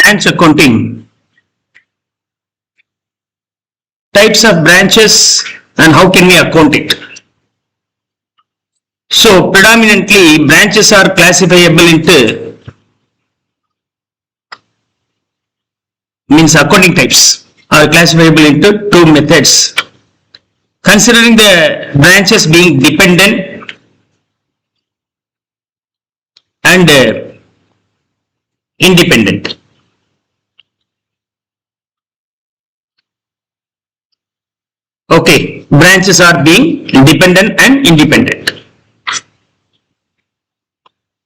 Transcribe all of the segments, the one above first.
branch accounting, types of branches and how can we account it. So predominantly branches are classifiable into accounting types are classifiable into two methods. Considering the branches being dependent and independent. Okay, branches are being dependent and independent.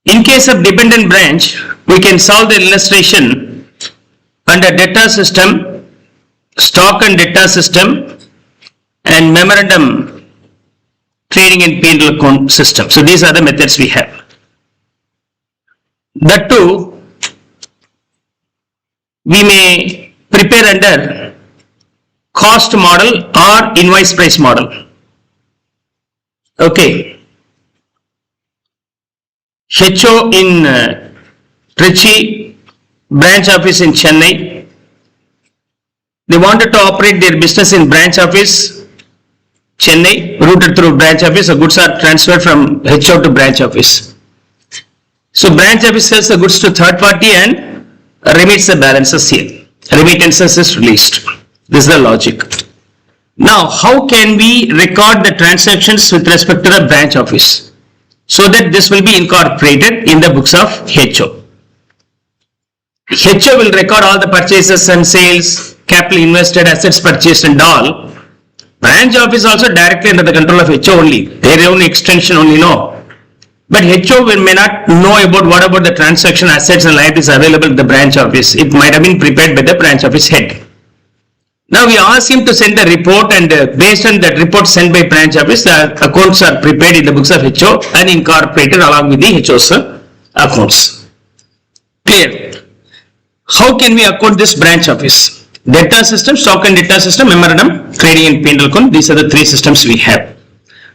In case of dependent branch, we can solve the illustration under debtor system, stock and debtor system, and memorandum trading and P&L account system. So these are the methods we have. That too, we may prepare under cost model or invoice price model. Okay. HO in Trichy, branch office in Chennai. They wanted to operate their business in branch office, Chennai, routed through branch office. The goods are transferred from HO to branch office. So branch office sells the goods to third party and remits the balances here. Remittances is released. This is the logic. Now, how can we record the transactions with respect to the branch office so that this will be incorporated in the books of HO? HO will record all the purchases and sales, capital invested, assets purchased and all. Branch office also directly under the control of HO only. Their own extension only know. But HO may not know about what about the transaction assets and liabilities available at the branch office. It might have been prepared by the branch office head. Now we ask him to send the report, and based on that report sent by branch office, the accounts are prepared in the books of HO and incorporated along with the HO's accounts. Clear? How can we account this branch office? Debtor system, stock and debtor system, memorandum, trading and P&L account. These are the three systems we have.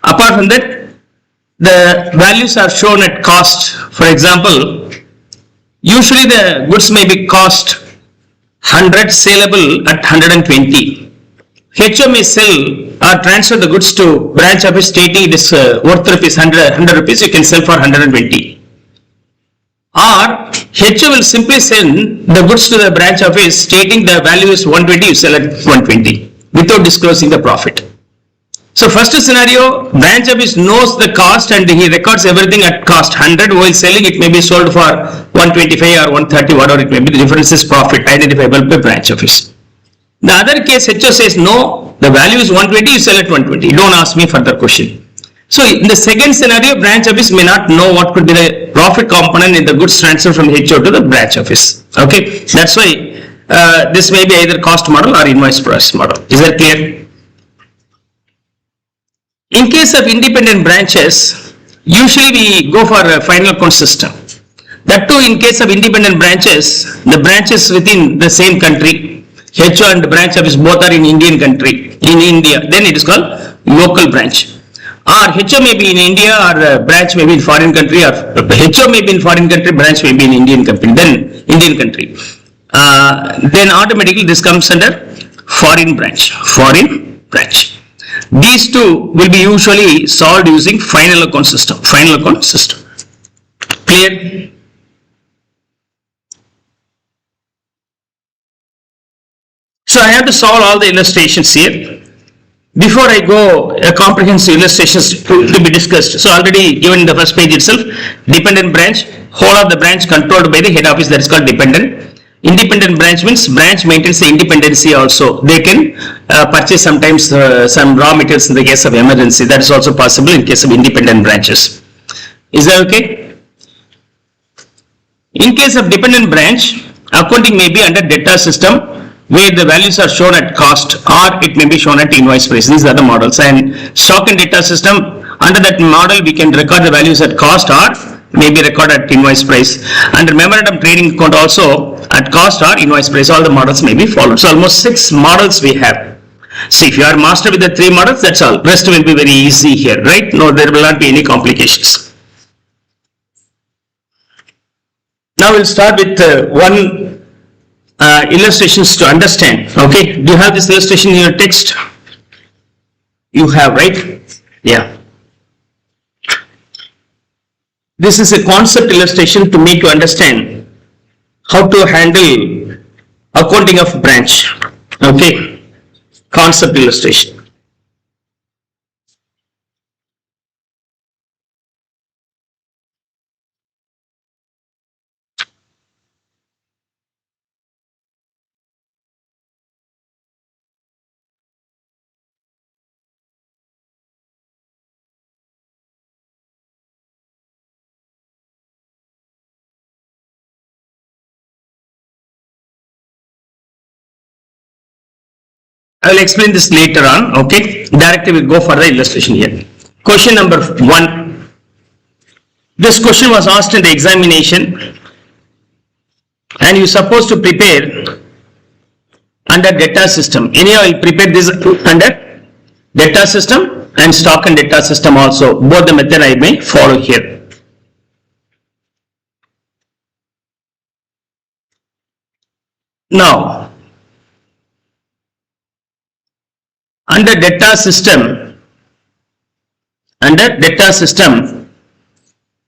Apart from that, the values are shown at cost. For example, usually the goods may be cost 100, saleable at 120. HO may sell or transfer the goods to branch office stating it is worth rupees 100 rupees, you can sell for 120. Or HO will simply send the goods to the branch office stating the value is 120, you sell at 120 without disclosing the profit. So first scenario, branch office knows the cost and he records everything at cost 100, while selling it may be sold for 125 or 130, whatever it may be. The difference is profit identifiable by branch office. The other case, HO says no, the value is 120, you sell at 120. You don't ask me further question. So in the second scenario, branch office may not know what could be the profit component in the goods transfer from HO to the branch office. Okay, that's why this may be either cost model or invoice price model. Is that clear? In case of independent branches, usually we go for a final account system. That too, in case of independent branches, the branches within the same country, HO and branch office both are in Indian country, in India, then it is called local branch. Or HO may be in India, or branch may be in foreign country, or HO may be in foreign country, branch may be in Indian company, then Indian country. Then automatically this comes under foreign branch, These two will be usually solved using final account system, Clear? So I have to solve all the illustrations here. Before I go, a comprehensive illustrations to be discussed. So already given in the first page itself, dependent branch, whole of the branch controlled by the head office, that is called dependent. Independent branch means branch maintains the independency also. They can purchase sometimes some raw materials in the case of emergency. That is also possible in case of independent branches. Is that okay? In case of dependent branch, accounting may be under debtor system where the values are shown at cost, or it may be shown at invoice price. These are the models. And stock and debtor system, under that model we can record the values at cost or may be recorded at invoice price. Under memorandum trading account also at cost or invoice price, all the models may be followed. So almost 6 models we have. So if you are master with the 3 models, that's all. Rest will be very easy here, right? No, there will not be any complications. Now we'll start with one illustrations to understand. Okay, do you have this illustration in your text? You have, right? Yeah. This is a concept illustration to make you understand how to handle accounting of branch. Okay, concept illustration. I will explain this later on. Okay, directly we go for the illustration here. Question number 1. This question was asked in the examination, and you are supposed to prepare under data system. Anyhow, I will prepare this under data system and stock and data system also. Both the method I may follow here. Now, under data system,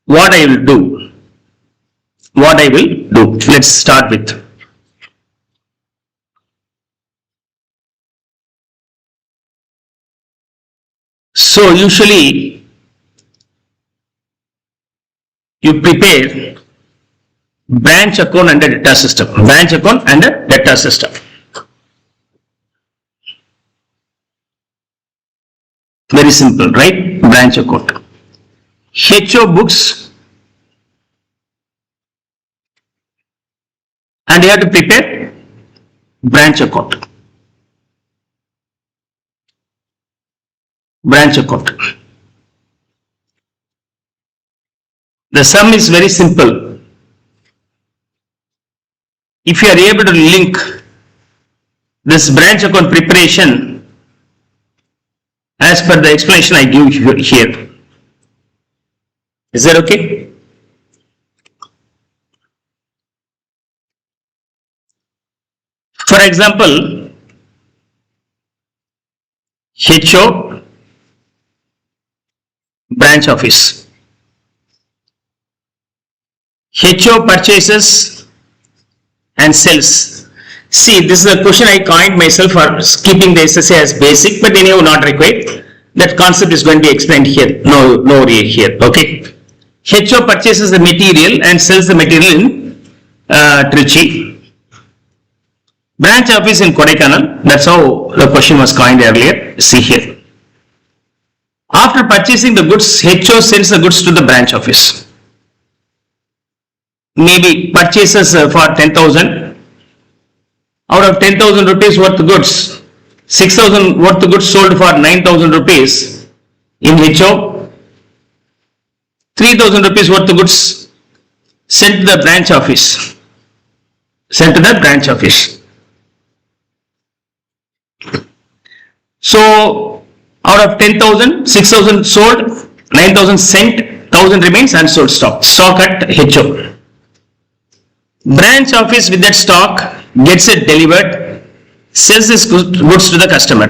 what I will do? Let's start with. So usually you prepare branch account under data system. Very simple, right? Branch account. HO books, and you have to prepare branch account. The sum is very simple. If you are able to link this branch account preparation as per the explanation I give here. Is that okay? For example, HO branch office. HO purchases and sells. See, this is a question I coined myself for keeping the SSA as basic, but anyhow not required. That concept is going to be explained here. No worry here. Okay. HO purchases the material and sells the material in Trichy. Branch office in Kodaikanal. That's how the question was coined earlier. See here. After purchasing the goods, HO sends the goods to the branch office. Maybe purchases for 10,000. Out of 10,000 rupees worth of goods, 6,000 worth of goods sold for 9,000 rupees in HO. 3,000 rupees worth of goods sent to the branch office. So, out of 10,000, 6,000 sold, 9,000 sent, 1,000 remains unsold stock at HO. Branch office with that stock gets it delivered, sells this goods to the customer.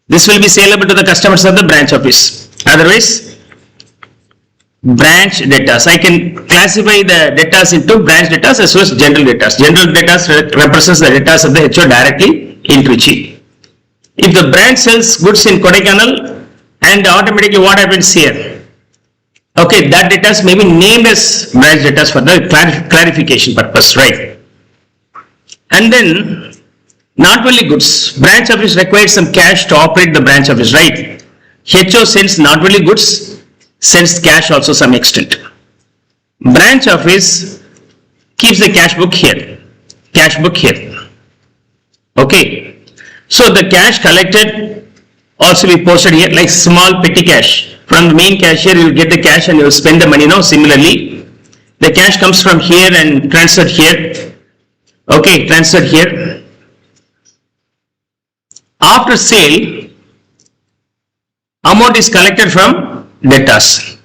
This will be saleable to the customers of the branch office. Otherwise, branch debtors. I can classify the debtors into branch debtors as well as general debtors. General debtors represents the debtors of the HO directly in Trichy. If the branch sells goods in Kodaikanal, and automatically what happens here? Okay, that debtors may be named as branch debtors for the clarification purpose, right? And then, not only goods, branch office requires some cash to operate the branch office, right? HO sends not only goods, sends cash also some extent. Branch office keeps the cash book here. Okay. So the cash collected also be posted here like small petty cash. From the main cashier you will get the cash and you will spend the money now. Similarly, the cash comes from here and transferred here. Okay, transferred here. After sale, amount is collected from debtors.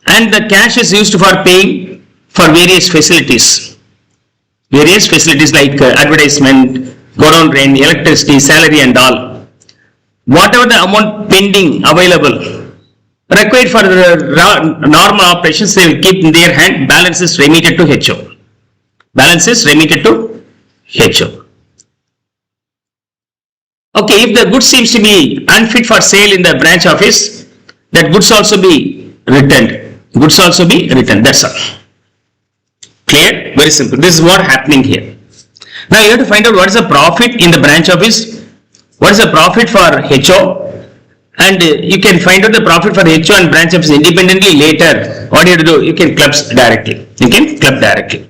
And the cash is used for paying for various facilities. various facilities like advertisement, go down rent, electricity, salary and all. Whatever the amount pending available required for the normal operations, they will keep in their hand. Balance is remitted to HO. Balance is remitted to HO. Okay, if the goods seems to be unfit for sale in the branch office, that goods also be returned. Goods also be returned. That's all. Clear? Very simple. This is what happening here. Now you have to find out what is the profit in the branch office, what is the profit for HO, and you can find out the profit for HO and branch office independently later. What do you have to do? You can club directly. You can club directly.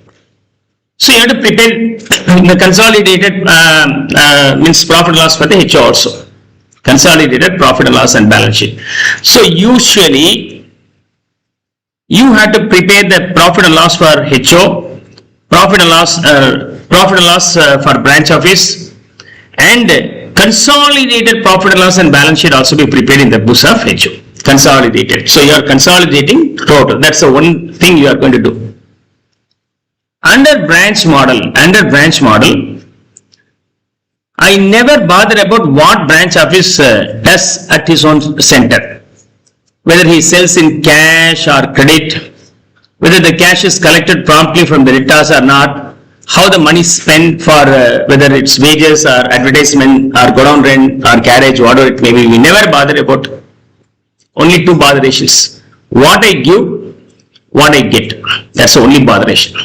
So you have to prepare the consolidated means profit and loss for the HO also. Consolidated profit and loss and balance sheet. So usually you have to prepare the profit and loss for HO, profit and loss for branch office, and consolidated profit and loss and balance sheet also be prepared in the books of HO. Consolidated. So you are consolidating total. That's the one thing you are going to do. Under branch model, I never bother about what branch office does at his own center. Whether he sells in cash or credit, whether the cash is collected promptly from the debtors or not, how the money is spent for whether it's wages or advertisement or go down rent or carriage, whatever it may be. We never bother about. Only two botherations. What I give, what I get. That's the only botheration.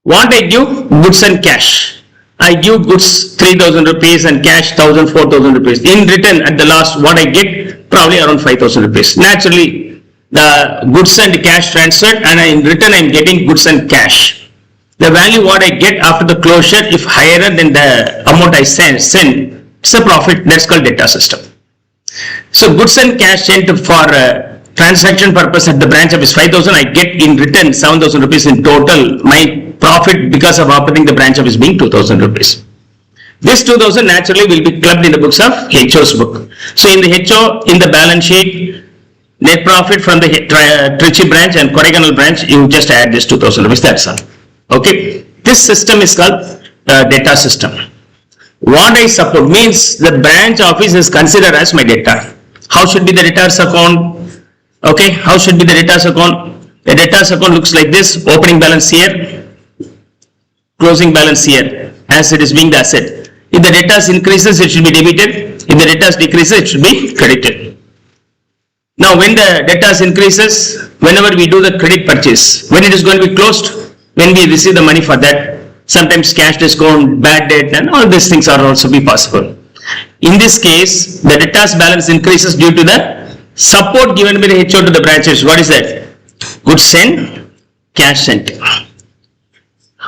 What I give, goods and cash. I give goods 3,000 rupees and cash 1,000, 4,000 rupees. In return, at the last, what I get, probably around 5,000 rupees. Naturally, the goods and cash transferred, and in return, I am getting goods and cash. The value what I get after the closure, if higher than the amount I send, it's a profit. That's called debtor system. So goods and cash sent for transaction purpose at the branch office 5,000, I get in return 7,000 rupees in total. My profit because of operating the branch office being 2,000 rupees. This 2,000 naturally will be clubbed in the books of HO's book. So in the HO, in the balance sheet, net profit from the Trichy branch and Kodaikanal branch, you just add this 2,000 rupees, that's all. Okay. This system is called debtor system. What I support means the branch office is considered as my debtor. How should be the debtors account? Okay, how should be the debtors account? The debtors account looks like this: opening balance here, closing balance here, as it is being the asset. If the debtors increases, it should be debited. If the debtors decreases, it should be credited. Now, when the debtors increases, whenever we do the credit purchase, when it is going to be closed, when we receive the money for that, sometimes cash discount, bad debt, and all these things are also be possible. In this case, the debtors balance increases due to the support given by the HO to the branches. What is that? Goods sent, cash sent.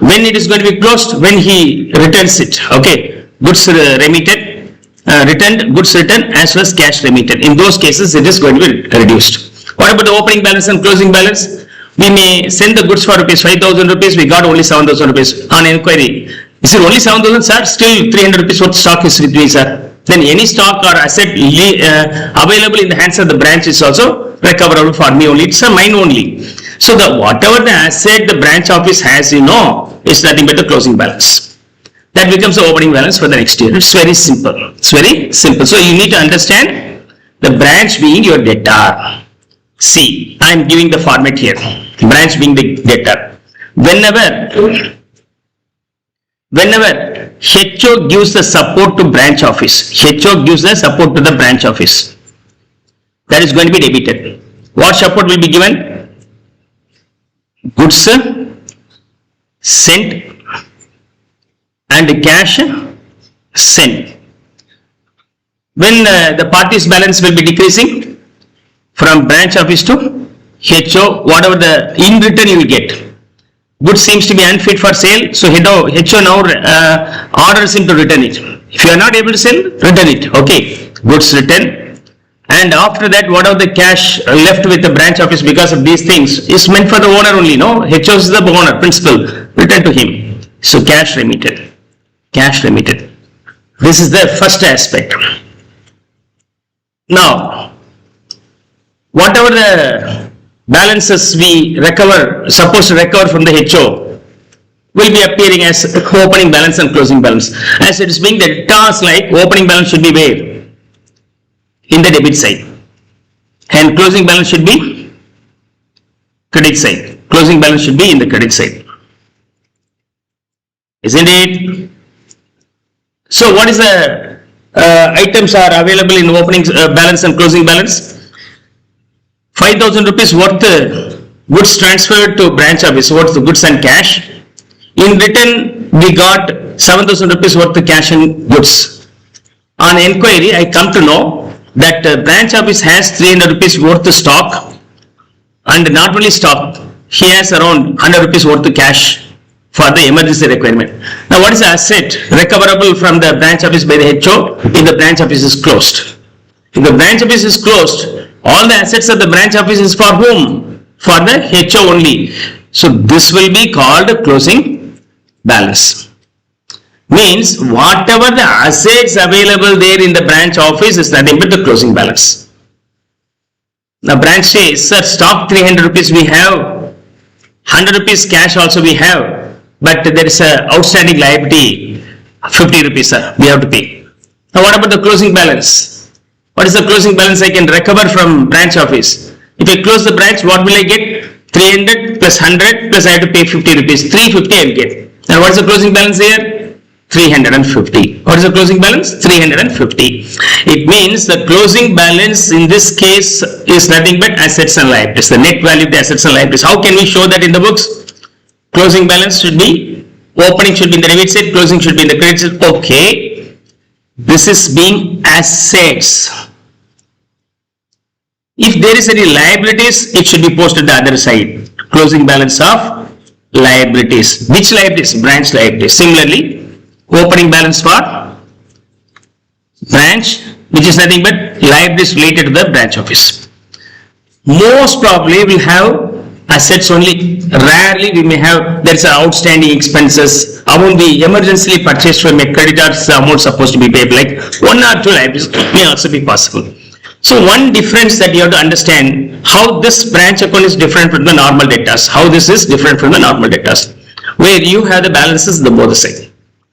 When it is going to be closed, when he returns it, okay, goods remitted, returned, goods returned as well as cash remitted. In those cases, it is going to be reduced. What about the opening balance and closing balance? We may send the goods for rupees 5,000 rupees, we got only 7,000 rupees on inquiry. Is it only 7,000, sir? Still 300 rupees worth stock is with me, sir. Then any stock or asset available in the hands of the branch is also recoverable for me only. It's a mine only. So the whatever the asset the branch office has, is nothing but the closing balance. That becomes the opening balance for the next year. It's very simple. It's very simple. So you need to understand the branch being your debtor. See, I am giving the format here. Branch being the debtor. Whenever HO gives the support to branch office, HO gives the support to the branch office, that is going to be debited. What support will be given? Goods sent and cash sent. When the party's balance will be decreasing from branch office to HO, whatever the in return you will get. Goods seems to be unfit for sale, so HO now orders him to return it. If you are not able to sell, return it. Okay, goods return, and after that, whatever the cash left with the branch office because of these things is meant for the owner only. No, HO is the owner, principal. Return to him. So cash remitted. Cash remitted. This is the first aspect. Now, whatever the balances we supposed to recover from the HO, will be appearing as opening balance and closing balance. As it is being the task, like opening balance should be where? In the debit side. And closing balance should be credit side. Closing balance should be in the credit side. Isn't it? So what is the items are available in opening balance and closing balance? 5,000 rupees worth goods transferred to branch office, worth goods and cash. In return, we got 7,000 rupees worth of cash and goods. On inquiry, I come to know that branch office has 300 rupees worth of stock, and not only stock, he has around 100 rupees worth of cash for the emergency requirement. Now, what is the asset recoverable from the branch office by the HO if the branch office is closed? If the branch office is closed, all the assets of the branch office is for whom? For the HO only. So, this will be called closing balance. Means whatever the assets available there in the branch office is nothing but the closing balance. Now, branch says, sir, stock 300 rupees we have, 100 rupees cash also we have. But there is a outstanding liability, 50 rupees, sir, we have to pay. Now, what about the closing balance? What is the closing balance I can recover from branch office? If I close the branch, what will I get? 300 plus 100 plus I have to pay 50 rupees. 350 I will get. Now, what is the closing balance here? 350. What is the closing balance? 350. It means the closing balance in this case is nothing but assets and liabilities. The net value of the assets and liabilities. How can we show that in the books? Closing balance should be, opening should be in the debit side, closing should be in the credit side. Okay. This is being assets. If there is any liabilities, it should be posted the other side. Closing balance of liabilities. Which liabilities? Branch liabilities. Similarly, opening balance for branch, which is nothing but liabilities related to the branch office. Most probably we have assets only. Rarely we may have, there is outstanding expenses, amount we emergency purchased from a creditor's amount supposed to be paid, like 1 or 2 liabilities may also be possible. So one difference that you have to understand, how this branch account is different from the normal debtors, how this is different from the normal debtors, where you have the balances on both sides.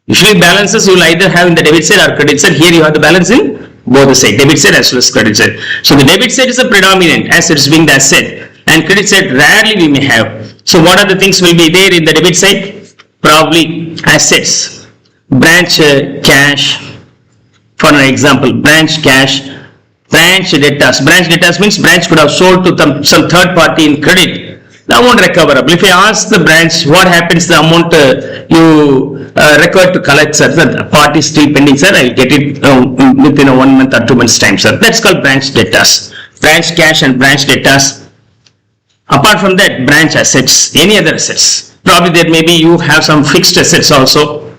Usually balances you will either have in the debit side or credit side. Here you have the balance in both the side, debit side as well as credit side. So the debit side is a predominant as it is being the asset, and credit side rarely we may have. So what are the things will be there in the debit side? Probably assets, branch cash, for an example, branch cash, branch debtors. Branch debtors means branch could have sold to some third party in credit. The amount recoverable. If I ask the branch what happens, the amount you required to collect, sir, the party is still pending, sir, I will get it within 1 month or 2 months time, sir. That's called branch debtors. Branch cash and branch debtors. Apart from that, branch assets, any other assets. Probably there maybe you have some fixed assets also.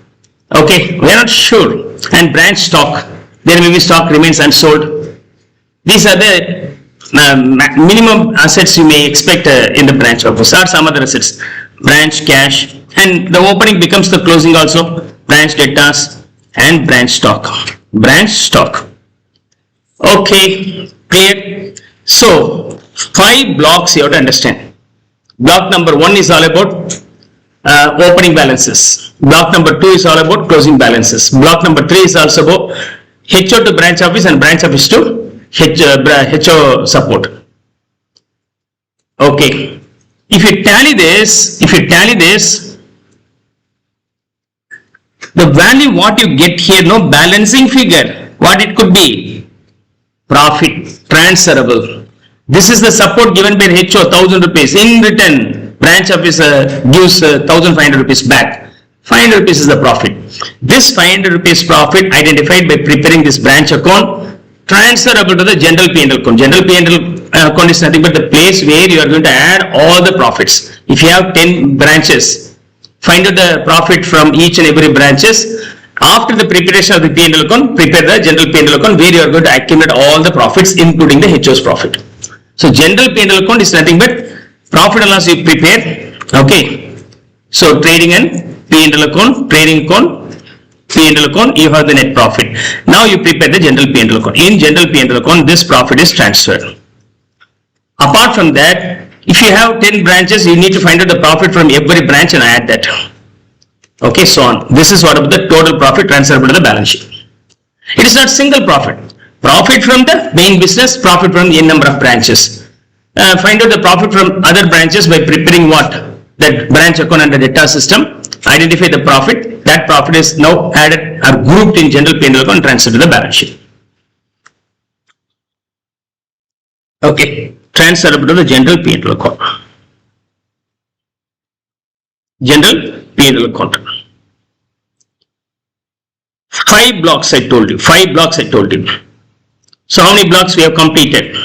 Okay, we are not sure. And branch stock, there may be stock remains unsold. These are the minimum assets you may expect in the branch office, or some other assets. Branch cash, and the opening becomes the closing also. Branch debtors and branch stock. Branch stock. Okay, clear? So 5 blocks you have to understand. Block number 1 is all about opening balances. Block number 2 is all about closing balances. Block number 3 is also about HO to branch office and branch office to HO support. Okay. If you tally this, the value what you get here, no balancing figure, what it could be? Profit, transferable. This is the support given by HO, 1000 rupees. In return, branch office gives 1500 rupees back. 500 rupees is the profit. This 500 rupees profit identified by preparing this branch account, transferable to the general P&L account. General P&L account is nothing but the place where you are going to add all the profits. If you have 10 branches, find out the profit from each and every branches. After the preparation of the P&L account, prepare the general P&L account where you are going to accumulate all the profits, including the HO's profit. So general P&L account is nothing but profit and loss you prepare. Okay. So trading and P&L account, trading account, P&L account, you have the net profit. Now you prepare the general P&L account. In general P&L account, this profit is transferred. Apart from that, if you have 10 branches, you need to find out the profit from every branch and add that. Okay, so on. This is what about the total profit transferable to the balance sheet. It is not single profit. Profit from the main business, profit from the n number of branches. Find out the profit from other branches by preparing what? That branch account and the data system. Identify the profit. That profit is now added or grouped in general P&L account and transferred to the balance sheet. Okay, transferable to the general P&L account. General P&L account. 5 blocks I told you. 5 blocks I told you. So how many blocks we have completed?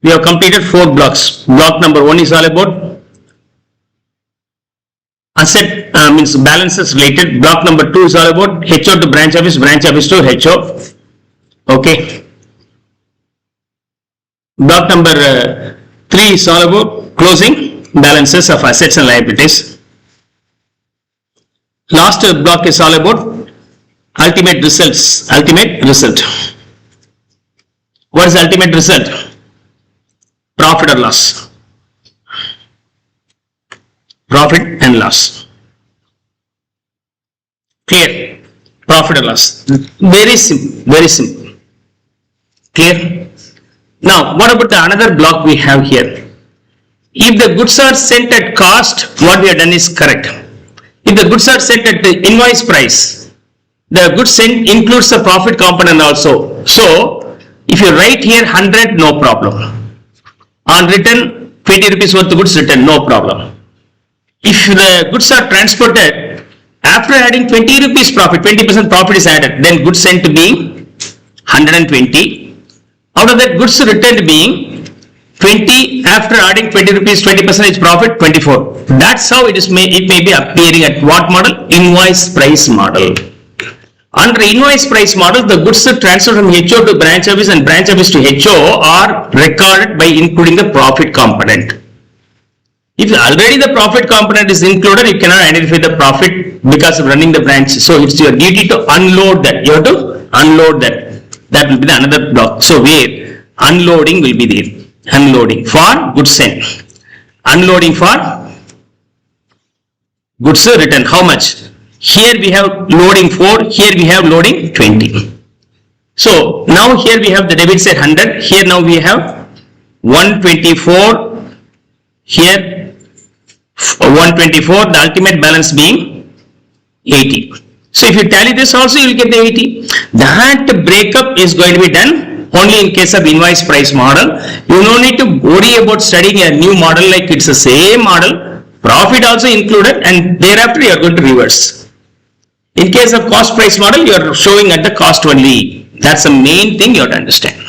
We have completed 4 blocks. Block number 1 is all about asset means balances related. Block number 2 is all about HO to branch office to HO. Okay. Block number 3 is all about closing balances of assets and liabilities. Last block is all about ultimate results. Ultimate result. What is the ultimate result? Profit or loss. Profit and loss. Clear? Profit or loss. Very simple. Very simple. Clear? Now, what about the another block we have here? If the goods are sent at cost, what we have done is correct. If the goods are sent at the invoice price, the goods sent includes the profit component also. So, if you write here 100, no problem. On return, 20 rupees worth of goods written, no problem. If the goods are transported, after adding 20 rupees profit, 20% profit is added, then goods sent to being 120. Out of that, goods returned being 20, after adding 20 rupees, 20% profit, 24. That's how it may be appearing at what model? Invoice price model. Under invoice price model, the goods transferred from HO to branch office and branch office to HO are recorded by including the profit component. If already the profit component is included, you cannot identify the profit because of running the branch. So it's your duty to unload that. You have to unload that. That will be the another block. So where unloading will be there. Unloading for goods sent. Unloading for goods return. How much? Here we have loading 4, here we have loading 20. So now here we have the debit side 100, here now we have 124, here 124, the ultimate balance being 80. So if you tally this also, you will get the 80. That breakup is going to be done only in case of invoice price model. You don't need to worry about studying a new model like it's the same model. Profit also included and thereafter you are going to reverse. In case of cost price model, you are showing at the cost only. That's the main thing you have to understand.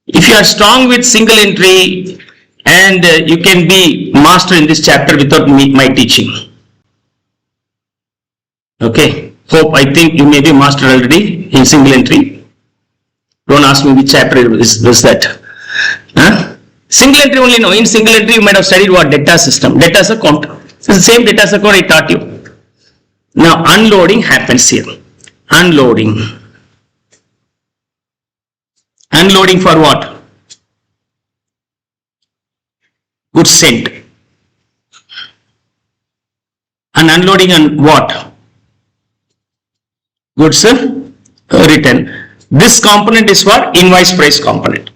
If you are strong with single entry and you can be master in this chapter without my teaching. Okay. Hope, I think you may be master already in single entry. Don't ask me which chapter is that. Huh? Single entry only, no. In single entry, you might have studied what? Data system. Data account. It's the same data account I taught you. Now, unloading happens here. Unloading. Unloading for what? Goods sent. And unloading on what? Goods return. This component is for invoice price component.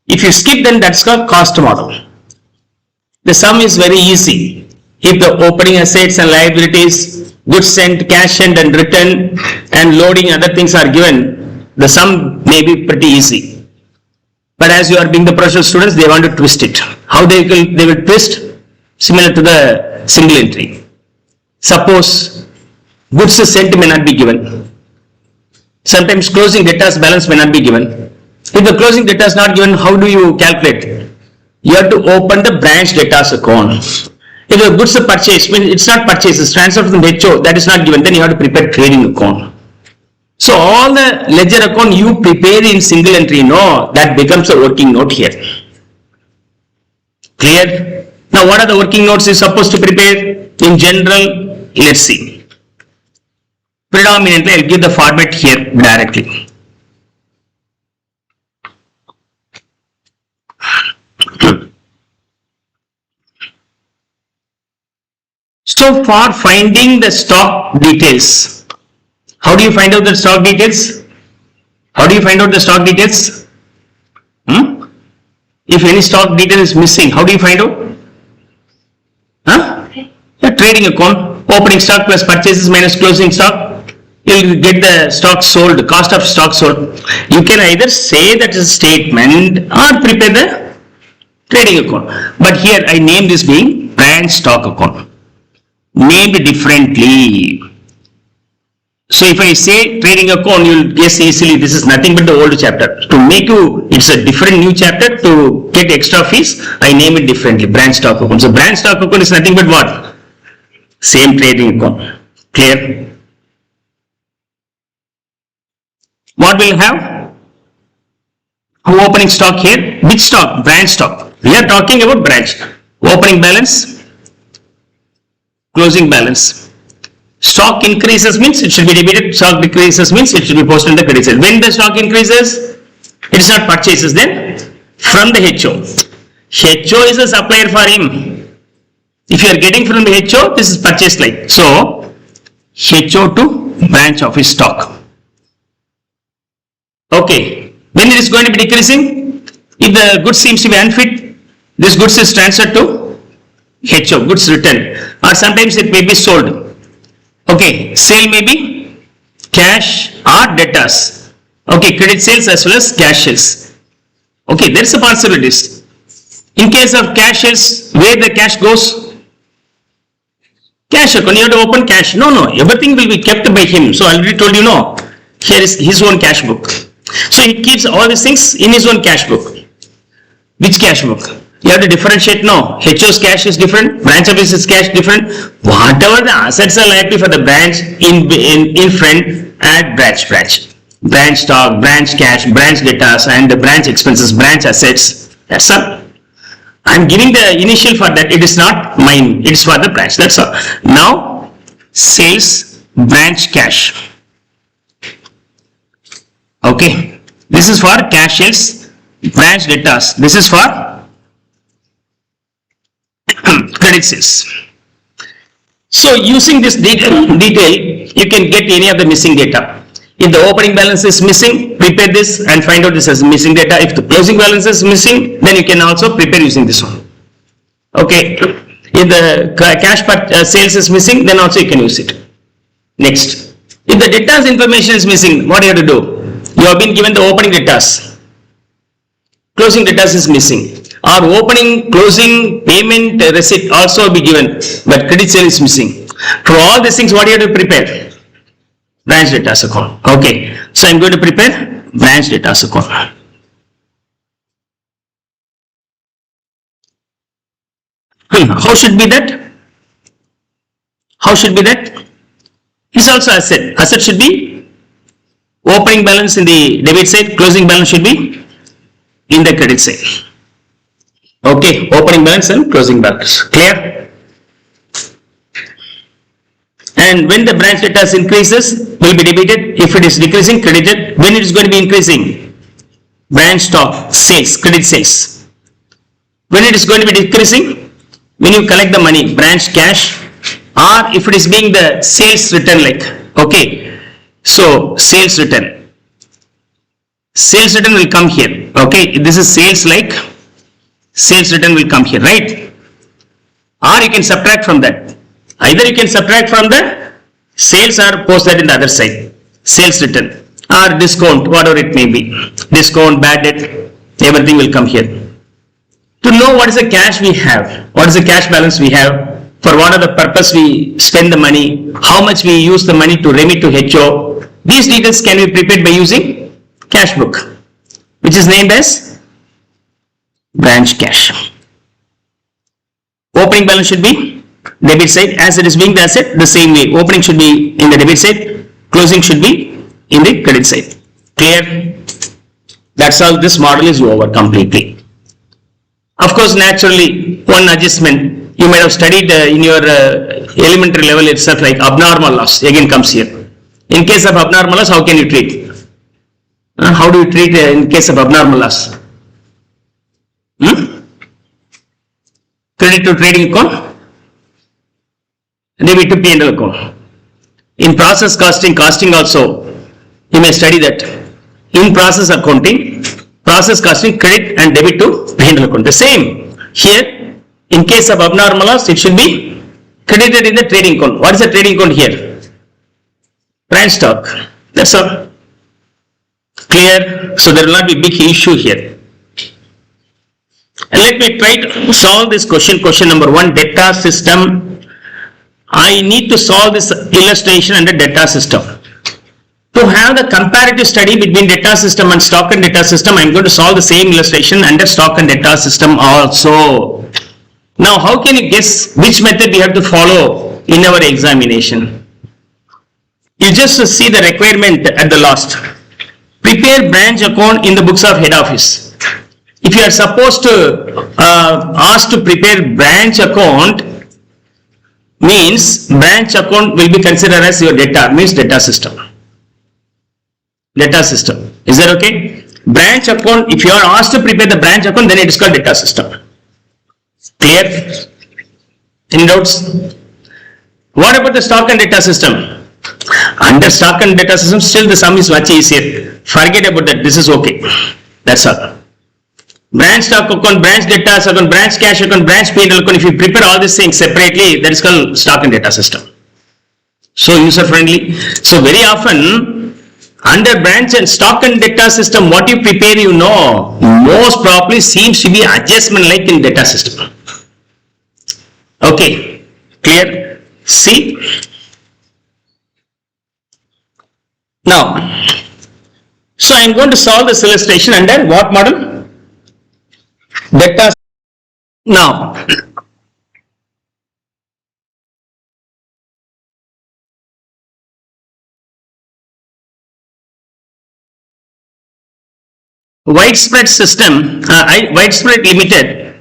If you skip, then that's called cost model. The sum is very easy. If the opening assets and liabilities, goods sent, cash sent and return and loading other things are given, the sum may be pretty easy. But as you are being the professional students, they want to twist it. How they will twist? Similar to the single entry. Suppose goods sent may not be given. Sometimes closing debtors balance may not be given. If the closing debtor is not given, how do you calculate? You have to open the branch debtors account. If the goods are purchased, it's not purchased, it's transferred from HO, that is not given, then you have to prepare trading account. So all the ledger account you prepare in single entry, no, that becomes a working note here. Clear? Now what are the working notes you're supposed to prepare? In general, let's see. Predominantly, I'll give the format here directly. So for finding the stock details, how do you find out the stock details? How do you find out the stock details? If any stock detail is missing, how do you find out? A trading account, opening stock plus purchases minus closing stock, you'll get the stock sold, cost of stock sold. You can either say that is a statement or prepare the trading account. But here I name this being branch stock account, named differently. So if I say trading account, you'll guess easily this is nothing but the old chapter. To make you, it's a different new chapter. To get extra fees, I name it differently, branch stock account. So branch stock account is nothing but what? Same trading account. Clear? What will have? Opening stock here. Which stock? Branch stock. We are talking about branch. Opening balance, closing balance. Stock increases means it should be debited. Stock decreases means it should be posted in the credit side. When the stock increases, it is not purchases then from the HO. HO is a supplier for him. If you are getting from the HO, this is purchase like. So, HO to branch office stock. Okay. When it is going to be decreasing, if the goods seems to be unfit, this goods is transferred to HO, goods returned. Or sometimes it may be sold. Okay, sale may be cash or debtors. Okay, credit sales as well as cash sales. Okay, there is a possibilities. In case of cash sales, where the cash goes? Cash account, you have to open cash. No, everything will be kept by him. So I already told you, no, here is his own cash book. So he keeps all these things in his own cash book. Which cash book? You have to differentiate. No, HO's cash is different, branch office's cash different. Whatever the assets are likely for the branch in front, add branch. Branch stock, branch cash, branch debtors and the branch expenses, branch assets. That's all. I'm giving the initial for that. It is not mine. It is for the branch. That's all. Now, sales, branch cash. Okay. This is for cash sales, branch debtors. This is for credit sales. So using this detail, you can get any of the missing data. If the opening balance is missing, prepare this and find out this as missing data. If the closing balance is missing, then you can also prepare using this one. Okay. If the cash sales is missing, then also you can use it. Next. If the debtors information is missing, what do you have to do? You have been given the opening debtors. Closing debtors is missing. Or opening, closing, payment, receipt also be given, but credit sale is missing. For all these things, what do you have to prepare? Branch debtors account. Okay, so I'm going to prepare branch debtors account. How should be that? How should be that? It's also asset. Asset should be opening balance in the debit side, closing balance should be in the credit side. Okay, opening balance and closing balance. Clear? And when the branch debtors increases, will be debited. If it is decreasing, credited. When it is going to be increasing? Branch stock, sales, credit sales. When it is going to be decreasing? When you collect the money, branch cash. Or if it is being the sales return like. Okay, so sales return. Sales return will come here. Okay, this is sales like. Sales return will come here, right? Or you can subtract from that. Either you can subtract from the sales or post that in the other side. Sales return or discount, whatever it may be. Discount, bad debt, everything will come here. To know what is the cash we have, what is the cash balance we have, for what are the purpose we spend the money, how much we use the money to remit to HO, these details can be prepared by using cash book, which is named as branch cash. Opening balance should be debit side, as it is being the asset, the same way. Opening should be in the debit side, closing should be in the credit side. Clear? That's how this model is over completely. Of course, naturally, one adjustment you might have studied in your elementary level itself, like abnormal loss again comes here. In case of abnormal loss, how can you treat? How do you treat in case of abnormal loss? Credit to trading account? debit to P&L account. In process costing also, you may study that. In process accounting, process costing, credit and debit to P&L account. The same here, in case of abnormal loss, it should be credited in the trading account. What is the trading account here? Branch stock. That's all. Clear? So there will not be big issue here. And let me try to solve this question. Question number 1, data system. I need to solve this illustration under data system. To have the comparative study between data system and stock and data system, I am going to solve the same illustration under stock and data system also. Now, how can you guess which method we have to follow in our examination? You just see the requirement at the last. Prepare branch account in the books of head office. If you are supposed to asked to prepare branch account, means branch account will be considered as your data, means data system. Data system. Is that okay? Branch account, if you are asked to prepare the branch account, then it is called data system. Clear? Any doubts? What about the stock and data system? Under stock and data system, still the sum is much easier. Forget about that. This is okay. That's all. Branch stock account, branch data account, branch cash account, branch P&L account. If you prepare all these things separately, that is called stock and data system. So user friendly. So very often under branch and stock and data system, what you prepare, you know, most probably seems to be adjustment like in data system. Okay, clear? See? Now, so I am going to solve this illustration under what model? Data. Now, widespread system, widespread limited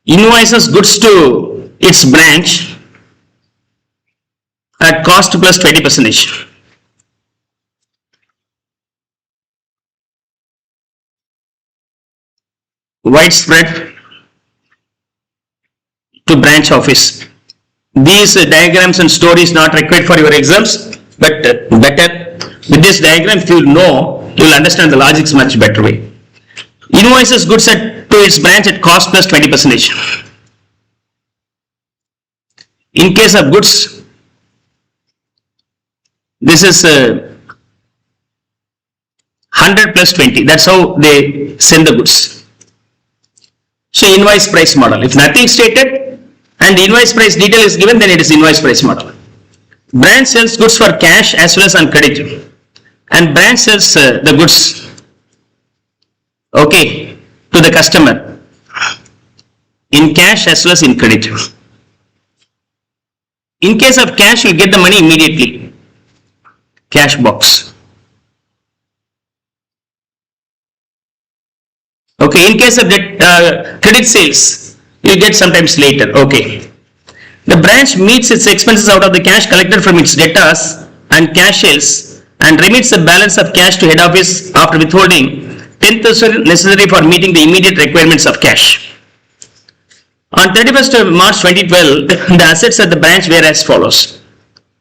invoices goods to its branch at cost plus 20%. Widespread to branch office. These diagrams and stories not required for your exams, but better with this diagram, if you know, you will understand the logics much better way. Invoices goods to its branch at cost plus 20%. In case of goods, this is 100 plus 20. That's how they send the goods. So invoice price model. If nothing stated and the invoice price detail is given, then it is invoice price model. Branch sells goods for cash as well as on credit, and branch sells the goods, okay, to the customer in cash as well as in credit. In case of cash, you get the money immediately. Cash box. Okay, in case of credit sales, you get sometimes later. Okay. The branch meets its expenses out of the cash collected from its debtors and cash sales and remits the balance of cash to head office after withholding 10,000 necessary for meeting the immediate requirements of cash. On 31st of March 2012, the assets at the branch were as follows.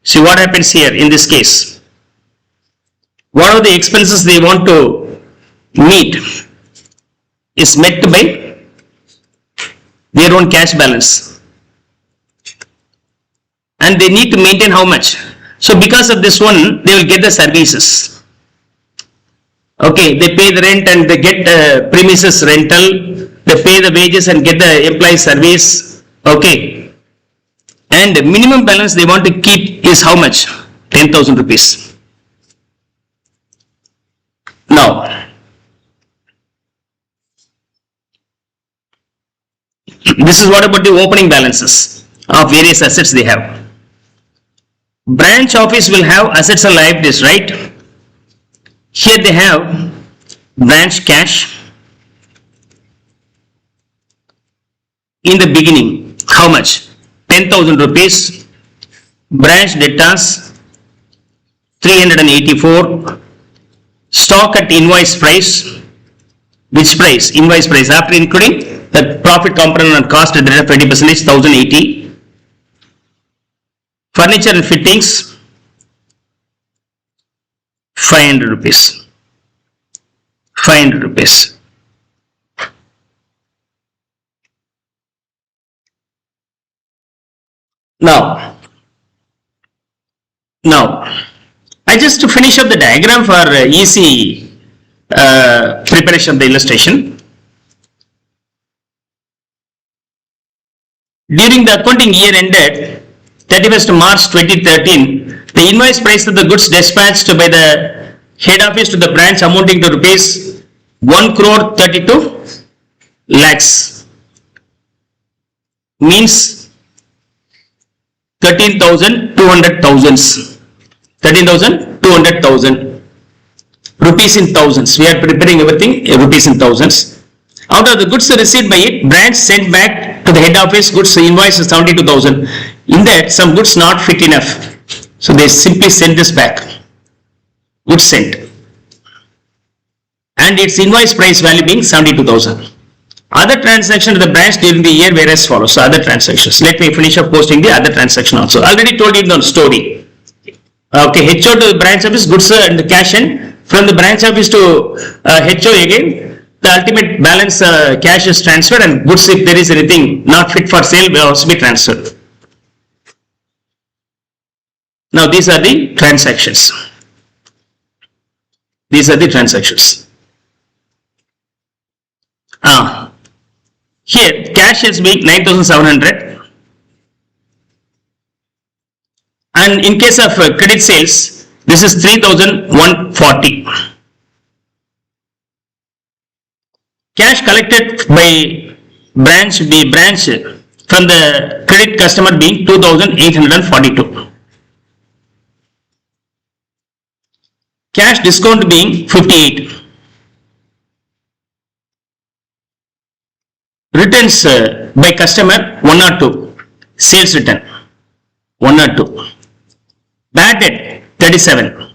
See what happens here in this case. What are the expenses they want to meet is met by their own cash balance, and they need to maintain how much. So because of this one, they will get the services. Okay, they pay the rent and they get premises rental, they pay the wages and get the employee service. Okay, and the minimum balance they want to keep is how much? 10,000 rupees. Now, this is what about the opening balances of various assets they have. Branch office will have assets and liabilities, right? Here they have branch cash. In the beginning, how much? 10,000 rupees. Branch debtors 384. Stock at invoice price. Which price? Invoice price after including the profit component and cost at the rate of 20%, 1080. Furniture and fittings 500 rupees. 500 rupees. Now, I just to finish up the diagram for easy preparation of the illustration. During the accounting year ended 31st March 2013, the invoice price of the goods dispatched by the head office to the branch amounting to rupees 1 crore 32 lakhs means 13,200,000 rupees in thousands. We are preparing everything rupees in thousands. Out of the goods received by it, branch sent back to the head office goods invoice is 72,000. In that, some goods not fit enough, so they simply send this back. Goods sent, and its invoice price value being 72,000. Other transactions of the branch during the year were as follows. So other transactions. Let me finish up posting the other transaction also. Already told you the story. Okay, HO to the branch office, goods and cash in. From the branch office to HO again, the ultimate balance cash is transferred, and goods, if there is anything not fit for sale, will also be transferred. Now these are the transactions. These are the transactions. Here cash is being 9,700, and in case of credit sales, this is 3,140. Cash collected by branch from the credit customer being 2,842. Cash discount being 58. Returns by customer 102. Sales return 102. Bad debt 37.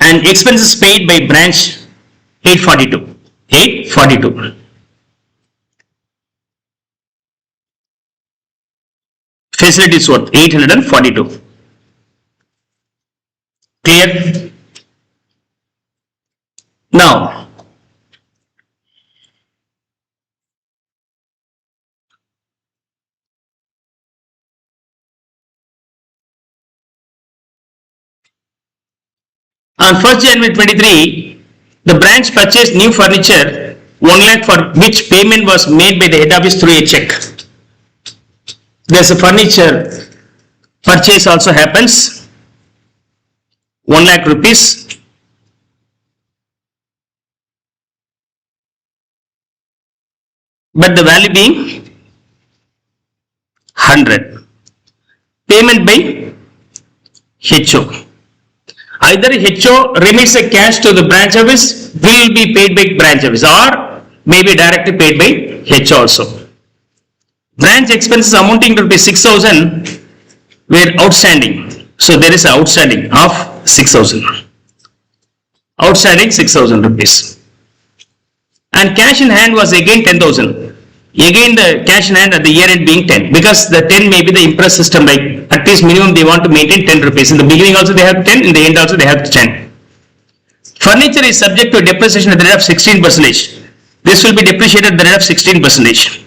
And expenses paid by branch 842. 842. Facilities worth 842. Clear? Now, on 1st January 23, the branch purchased new furniture 1 lakh, for which payment was made by the head office through a check. There's a furniture purchase also happens, 1 lakh rupees. But the value being 100. Payment by HO. Either HO remits a cash to the branch office, will be paid by branch office, or may be directly paid by HO also. Branch expenses amounting to 6,000 were outstanding. So there is an outstanding of 6,000. Outstanding 6,000 rupees. And cash in hand was again 10,000. Again the cash in hand at the year end being 10, because the 10 may be the impress system, like at least minimum they want to maintain 10 rupees. In the beginning also they have 10, in the end also they have 10. Furniture is subject to depreciation at the rate of 16%. This will be depreciated at the rate of 16%.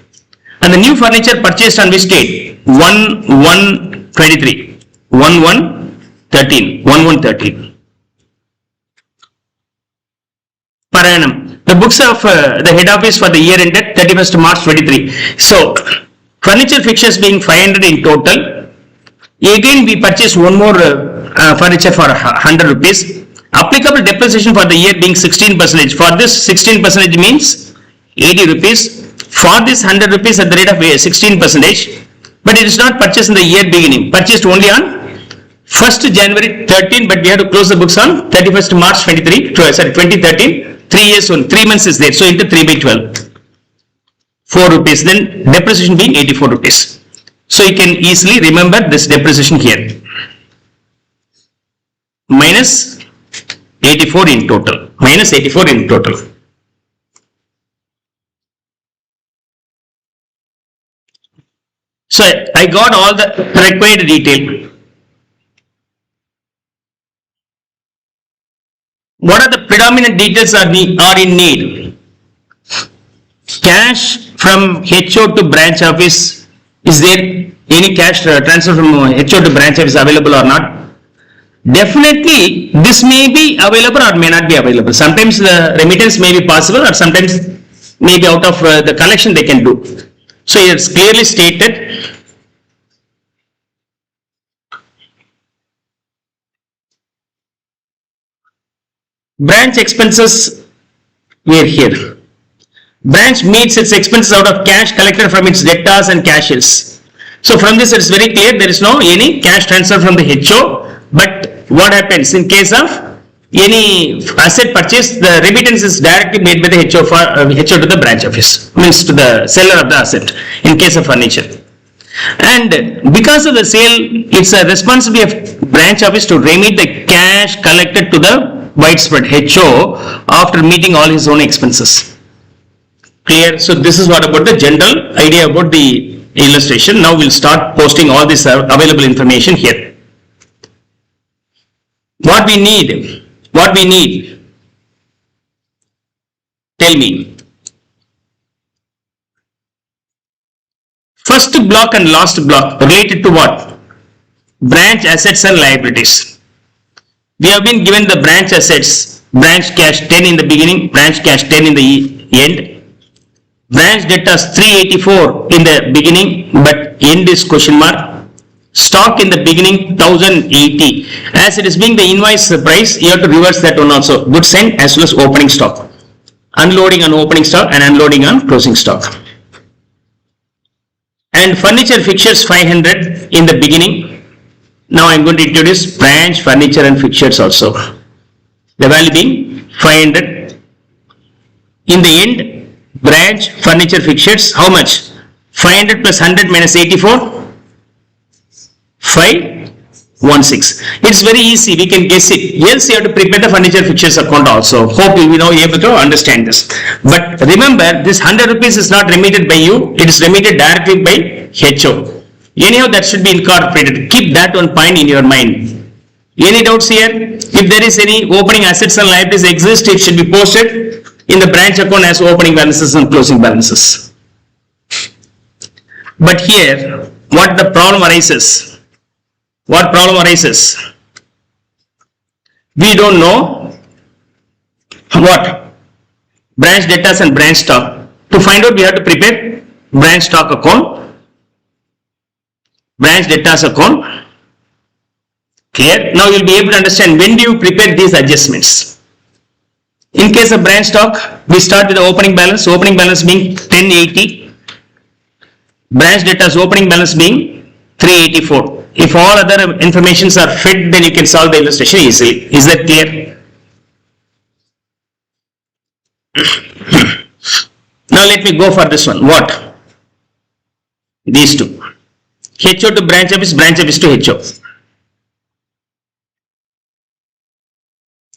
And the new furniture purchased on which date? 1/1/23. 1/1/13. Per annum. The books of the head office for the year ended 31st March 23. So, furniture fixtures being 500 in total. Again, we purchased one more furniture for 100 rupees. Applicable depreciation for the year being 16%. For this, 16% means 80 rupees. For this 100 rupees at the rate of 16%. But it is not purchased in the year beginning. Purchased only on 1st January 13, but we have to close the books on 31st March 2013. 3 years only, 3 months is there, so into 3/12, 4 rupees, then depreciation being 84 rupees. So you can easily remember this depreciation here, minus 84 in total, minus 84 in total. So I I got all the required detail. What are the predominant details are in need? Cash from HO to branch office. Is there any cash transfer from HO to branch office available or not? Definitely, this may be available or may not be available. Sometimes the remittance may be possible, or sometimes maybe out of the collection they can do. So it's clearly stated. Branch expenses were here. Branch meets its expenses out of cash collected from its debtors and cashiers. So from this it's very clear there is no any cash transfer from the HO, but what happens in case of any asset purchase, the remittance is directly made by the HO to the branch office, means to the seller of the asset in case of furniture. And because of the sale, it's a responsibility of branch office to remit the cash collected to the widespread HO after meeting all his own expenses. Clear? So this is what about the general idea about the illustration. Now we'll start posting all this available information here. What we need? Tell me. First block and last block related to what? Branch assets and liabilities. We have been given the branch assets, branch cash 10 in the beginning, branch cash 10 in the end. Branch debtors 384 in the beginning, but end is question mark. Stock in the beginning 1080. As it is being the invoice price, you have to reverse that one also. Goods end as well as opening stock. Unloading on opening stock and unloading on closing stock. And furniture fixtures 500 in the beginning. Now I am going to introduce branch furniture and fixtures also. The value being 500. In the end, branch furniture fixtures, how much? 500 plus 100 minus 84? 516. It's very easy, we can guess it. Yes, you have to prepare the furniture fixtures account also. Hope you will now be able to understand this. But remember, this 100 rupees is not remitted by you, it is remitted directly by HO. Anyhow, that should be incorporated. Keep that one point in your mind. Any doubts here? If there is any opening assets and liabilities exist, it should be posted in the branch account as opening balances and closing balances. But here, what the problem arises? What problem arises? We don't know what? Branch debtors and branch stock. To find out, we have to prepare branch stock account, branch debtors account. Clear? Now you'll be able to understand when do you prepare these adjustments. In case of branch stock, we start with the opening balance being 1080, branch debtors opening balance being 384. If all other informations are fit, then you can solve the illustration easily. Is that clear? Now let me go for this one. What? These two. HO to branch office to HO.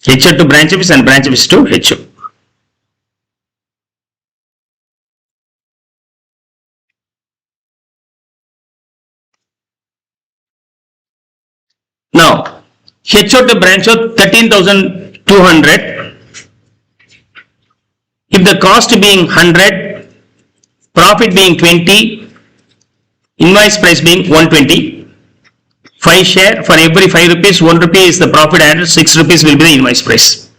HO to branch office and branch office to HO. Now, HO to branch of 13,200. If the cost being 100, profit being 20, invoice price being 120, 5 share for every 5 rupees, 1 rupee is the profit added, 6 rupees will be the invoice price.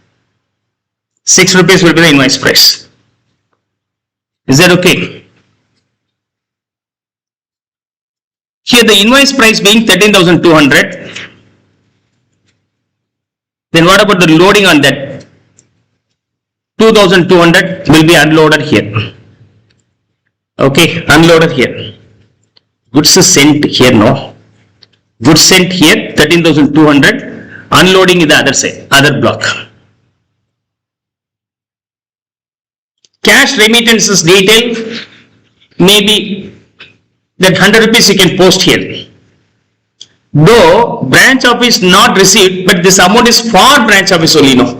6 rupees will be the invoice price. Is that okay? Here the invoice price being 13,200. Then what about the loading on that? 2,200 will be unloaded here. Okay, unloaded here. Goods is sent here, no? Goods sent here, 13,200. Unloading in the other side, other block. Cash remittances detail, maybe that 100 rupees you can post here. Though branch office not received, but this amount is for branch office only, no?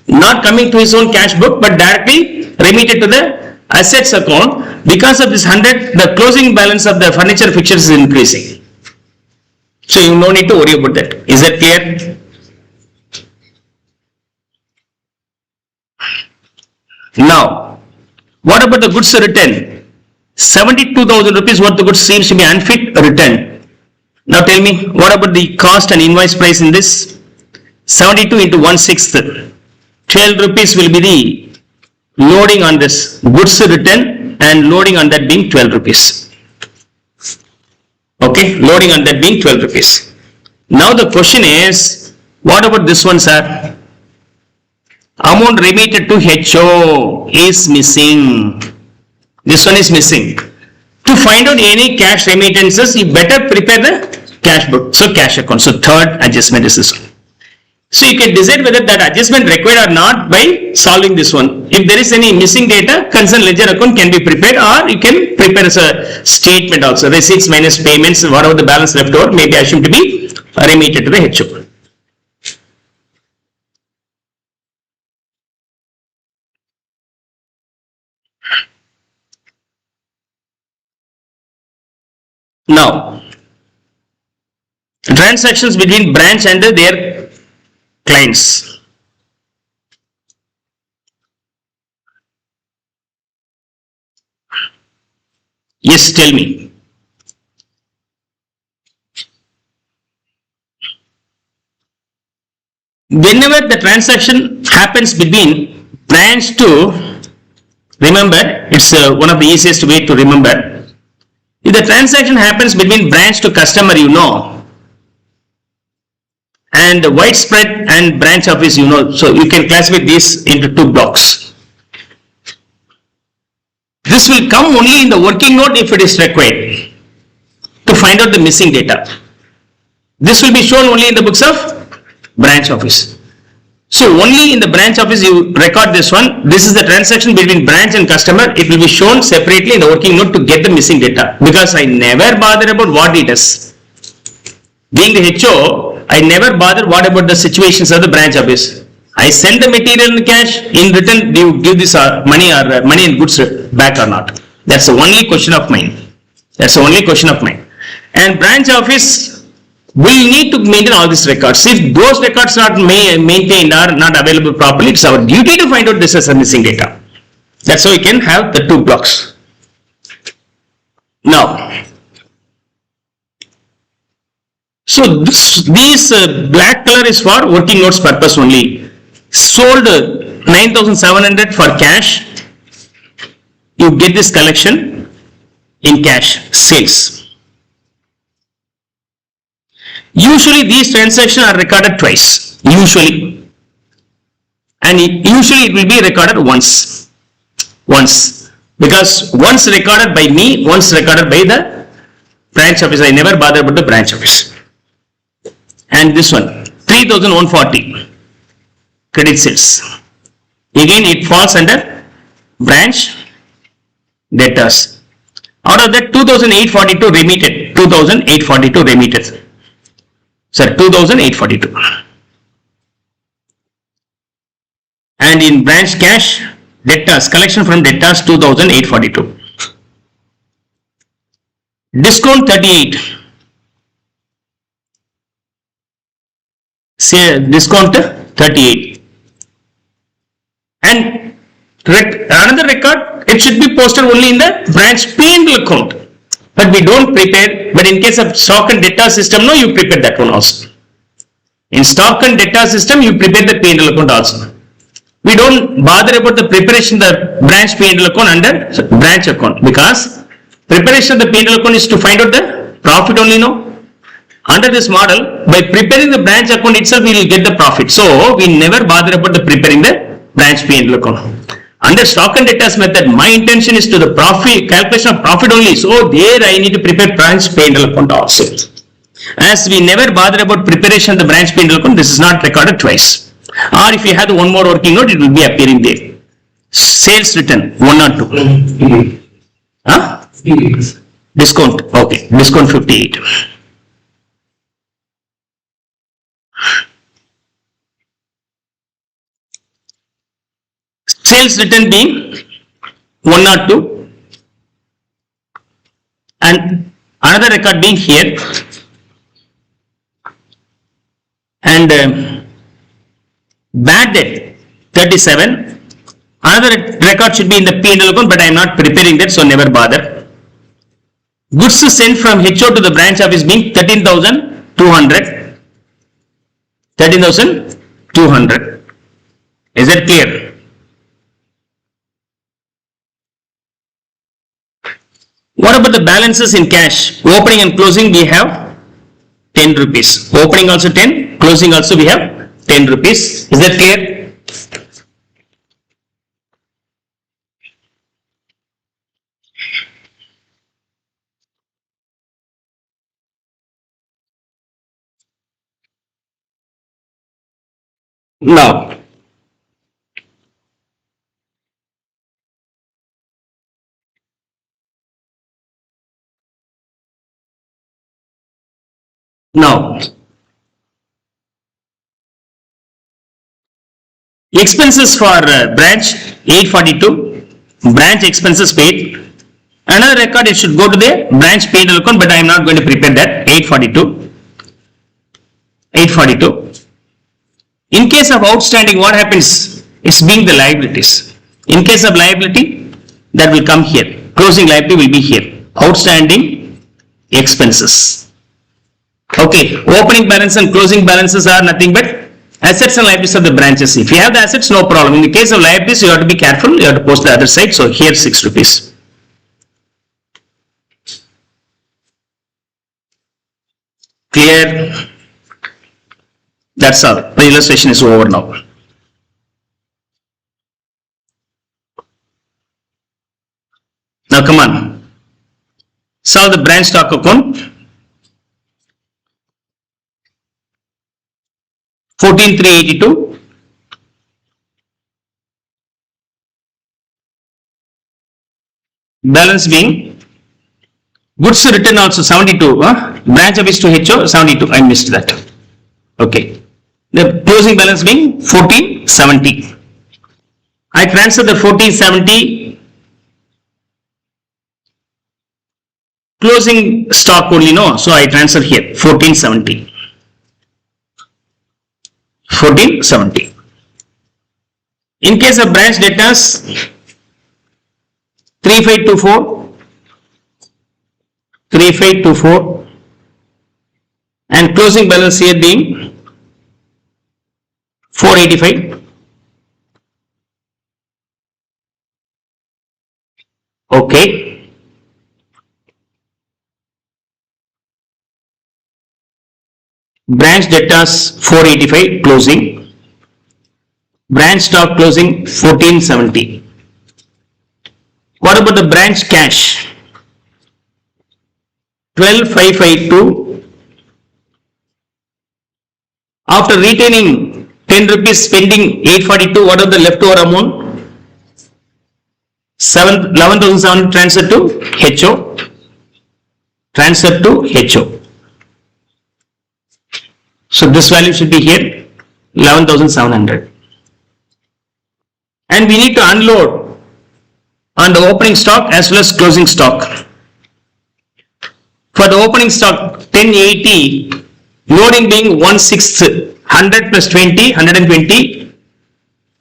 Not coming to his own cash book, but directly remitted to the assets account, because of this 100, the closing balance of the furniture fixtures is increasing. So you no need to worry about that. Is that clear? Now, what about the goods returned? 72,000 rupees worth of goods seems to be unfit return. Now tell me, what about the cost and invoice price in this? 72 into 1/6. 12 rupees will be the loading on this goods return, and loading on that being 12 rupees. Okay, loading on that being 12 rupees. Now the question is, what about this one, sir? Amount remitted to HO is missing. This one is missing. To find out any cash remittances, you better prepare the cash book. So cash account. So third adjustment is this one. So you can decide whether that adjustment required or not by solving this one. If there is any missing data, concerned ledger account can be prepared, or you can prepare as a statement also. Receipts minus payments, whatever the balance left over may be assumed to be remitted to the HO. Now, transactions between branch and their clients. Yes, tell me. Whenever the transaction happens between branch to, remember, it's one of the easiest way to remember. If the transaction happens between branch to customer, you know, and widespread and branch office, you know, so you can classify these into two blocks. This will come only in the working note if it is required to find out the missing data. This will be shown only in the books of branch office. So only in the branch office you record this one. This is the transaction between branch and customer. It will be shown separately in the working note to get the missing data, because I never bother about what it is. Being the HO, I never bother what about the situations of the branch office. I send the material in cash, in return do you give this money or money and goods back or not. That's the only question of mine. That's the only question of mine. And branch office will need to maintain all these records. If those records are not maintained or not available properly, it's our duty to find out this as a missing data. That's how we can have the two blocks. Now, so this black color is for working notes purpose only. Sold 9,700 for cash. You get this collection in cash, sales. Usually these transactions are recorded twice, usually, and usually it will be recorded once, because once recorded by me, once recorded by the branch office. I never bother about the branch office. And this one, 3,140 credit sales. Again, it falls under branch debtors. Out of that, 2,842 remitted. 2,842 remitted. Sir, 2,842. And in branch cash, debtors, collection from debtors 2,842. Discount 38. Say discount 38. And another record, it should be posted only in the branch P&L account. But we don't prepare, but in case of stock and debtor system, no, you prepare that one also. In stock and debtor system, you prepare the P&L account also. We don't bother about the preparation of the branch P&L account under branch account, because preparation of the P&L account is to find out the profit only, no. Under this model, by preparing the branch account itself, we will get the profit. So we never bother about the preparing the branch P&L account. Under stock and debtors method, my intention is to the profit, calculation of profit only. So there I need to prepare branch P&L account also. As we never bother about preparation of the branch P&L account, this is not recorded twice. Or if you have the one more working note, it will be appearing there. Sales return, 1 or 2. Huh? Discount, okay, discount 58. Sales return being 102, and another record being here, and bad debt 37. Another record should be in the P&L account, but I am not preparing that, so never bother. Goods sent from HO to the branch office being 13,200. 13,200. Is that clear? What about the balances in cash? Opening and closing we have 10 rupees. Opening also 10, closing also we have 10 rupees. Is that clear? Now, expenses for branch 842, branch expenses paid. Another record, it should go to the branch paid account, but I am not going to prepare that. 842. 842. In case of outstanding, what happens? It's being the liabilities. In case of liability, that will come here. Closing liability will be here. Outstanding expenses. Okay, opening balance and closing balances are nothing but assets and liabilities of the branches. If you have the assets, no problem. In the case of liabilities, you have to be careful. You have to post the other side. So here 6 rupees. Clear? That's all. The illustration is over now. Now come on. Solve the branch stock account. 14,382. Balance being goods written also 72. Branch office to HO 72. I missed that. Okay. The closing balance being 1470. I transfer the 1470 closing stock only, no, so I transfer here 1470. 1470. In case of branch debtors 3524, 3524, and closing balance here being 485. Okay. Branch debtors 485 closing. Branch stock closing 1470. What about the branch cash? 12,552. After retaining 10 rupees, spending 842, what are the leftover amount? 11,700 transfer to HO. Transfer to HO. So this value should be here 11,700. And we need to unload on the opening stock as well as closing stock. For the opening stock 1080, loading being 1/6, 100 plus 20, 120,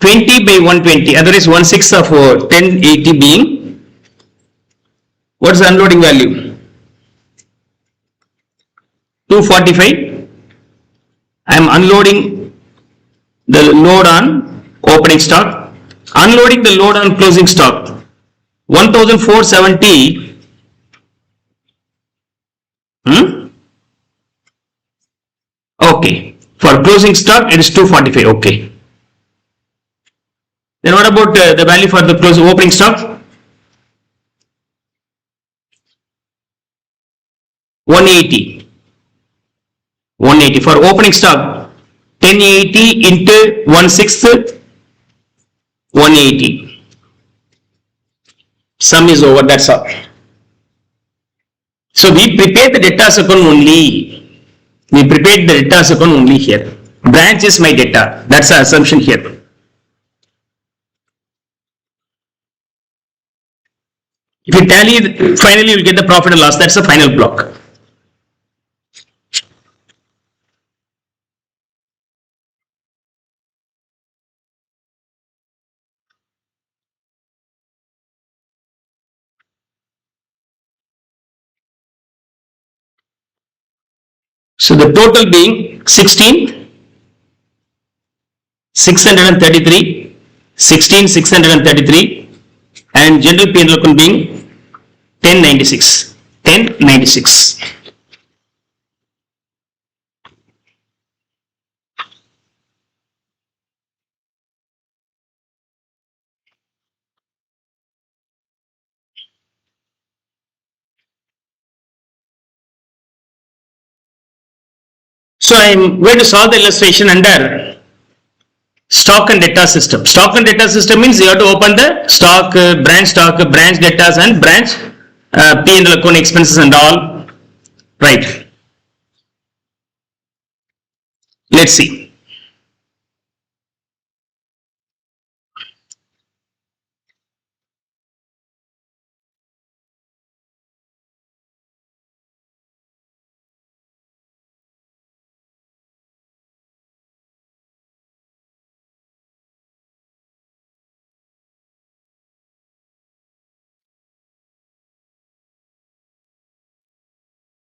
20 by 120, otherwise 1/6 of 1080 being, what's the unloading value? 245. I am unloading the load on opening stock, unloading the load on closing stock, 1,470. Okay, for closing stock it is 245. Okay. Then what about the value for the closing opening stock? 180. 180 for opening stock. 1080 into 1/6, 180. Sum is over. That's all. So we prepared the debtors account only. We prepared the debtors account only here. Branch is my debtor. That's the assumption here. If you tally, finally you will get the profit and loss. That's the final block. So the total being 16,633, 16,633, and general P&L account being 1096. 1096. So I am going to solve the illustration under stock and data system. Stock and data system means you have to open the stock, branch debtors and branch P&L account expenses and all. Right. Let's see.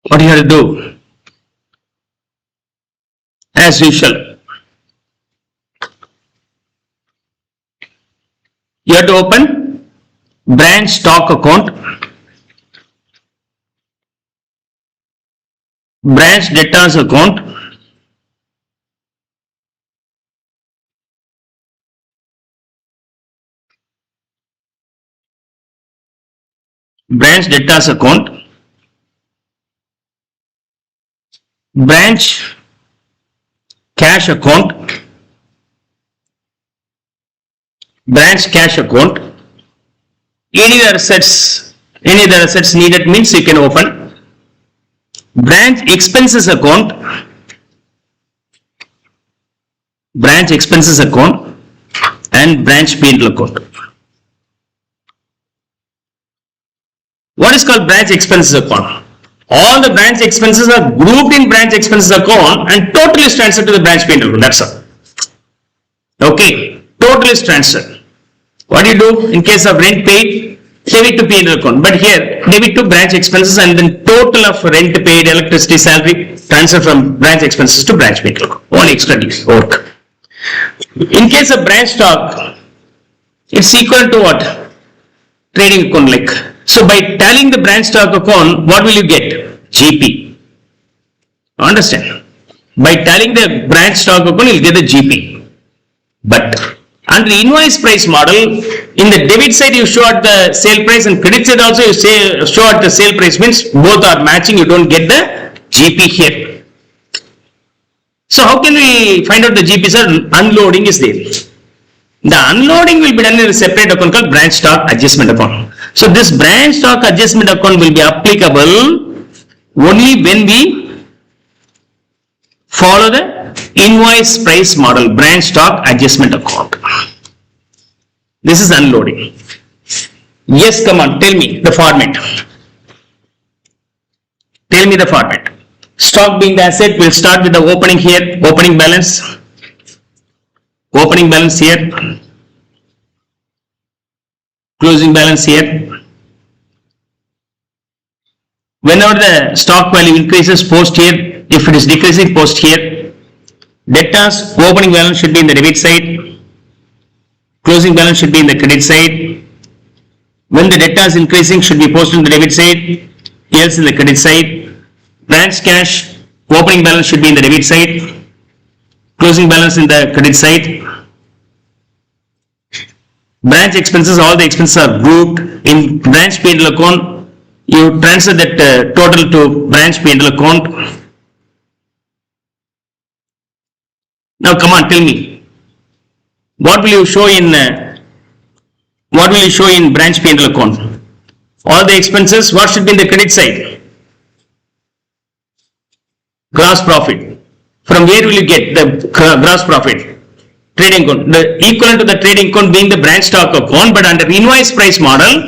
What you have to do? As usual, you have to open branch stock account, branch debtors account, branch debtors account, branch cash account, branch cash account. Any other assets needed means you can open branch expenses account, and branch P&L account. What is called branch expenses account? All the branch expenses are grouped in branch expenses account and totally is transferred to the branch P&L account. That's all. Okay, total is transferred. What do you do in case of rent paid? Debit to P&L account. But here, debit to branch expenses and then total of rent paid, electricity, salary, transfer from branch expenses to branch P&L account. Only extra work. In case of branch stock, it's equal to what? Trading account like. So by tallying the branch stock account, what will you get? GP. Understand? By tallying the branch stock account, you'll get the GP. But under the invoice price model, in the debit side you show at the sale price and credit side also you show at the sale price, means both are matching, you don't get the GP here. So how can we find out the GP, sir? Unloading is there. The unloading will be done in a separate account called branch stock adjustment account. So this branch stock adjustment account will be applicable only when we follow the invoice price model, branch stock adjustment account. This is unloading. Yes, come on, tell me the format. Tell me the format. Stock being the asset, we'll start with the opening here, opening balance here, closing balance here. Whenever the stock value increases, post here. If it is decreasing, post here. Debtors, opening balance should be in the debit side, closing balance should be in the credit side. When the debtor is increasing, should be posted in the debit side, else in the credit side. Branch cash, opening balance should be in the debit side, closing balance in the credit side. Branch expenses, all the expenses are grouped in branch P&L account. You transfer that total to branch P&L account. Now come on, tell me, what will you show in branch P&L account? All the expenses, what should be in the credit side? Gross profit. From where will you get the gross profit? Trading account. The equivalent to the trading account being the branch stock account, but under invoice price model,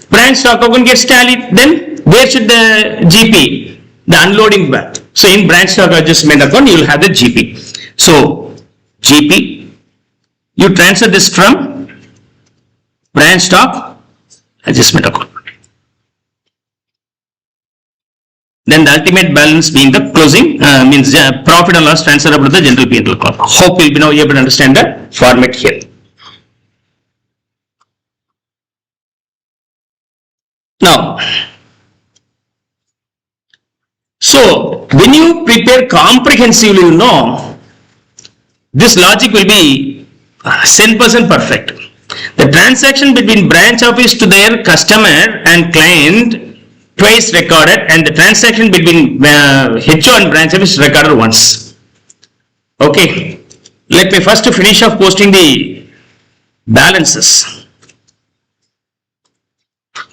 Branch stock account gets tallied, then where should the GP, the unloading back? So in branch stock adjustment account, you will have the GP. So GP, you transfer this from branch stock adjustment account. Then the ultimate balance being the closing, means profit and loss transferable to the general P&L account. Hope you'll be now able to understand the format here. Now, so when you prepare comprehensively, you know, this logic will be 100% perfect. The transaction between branch office to their customer and client twice recorded, and the transaction between HO and branch office recorded once. Okay, let me first finish off posting the balances.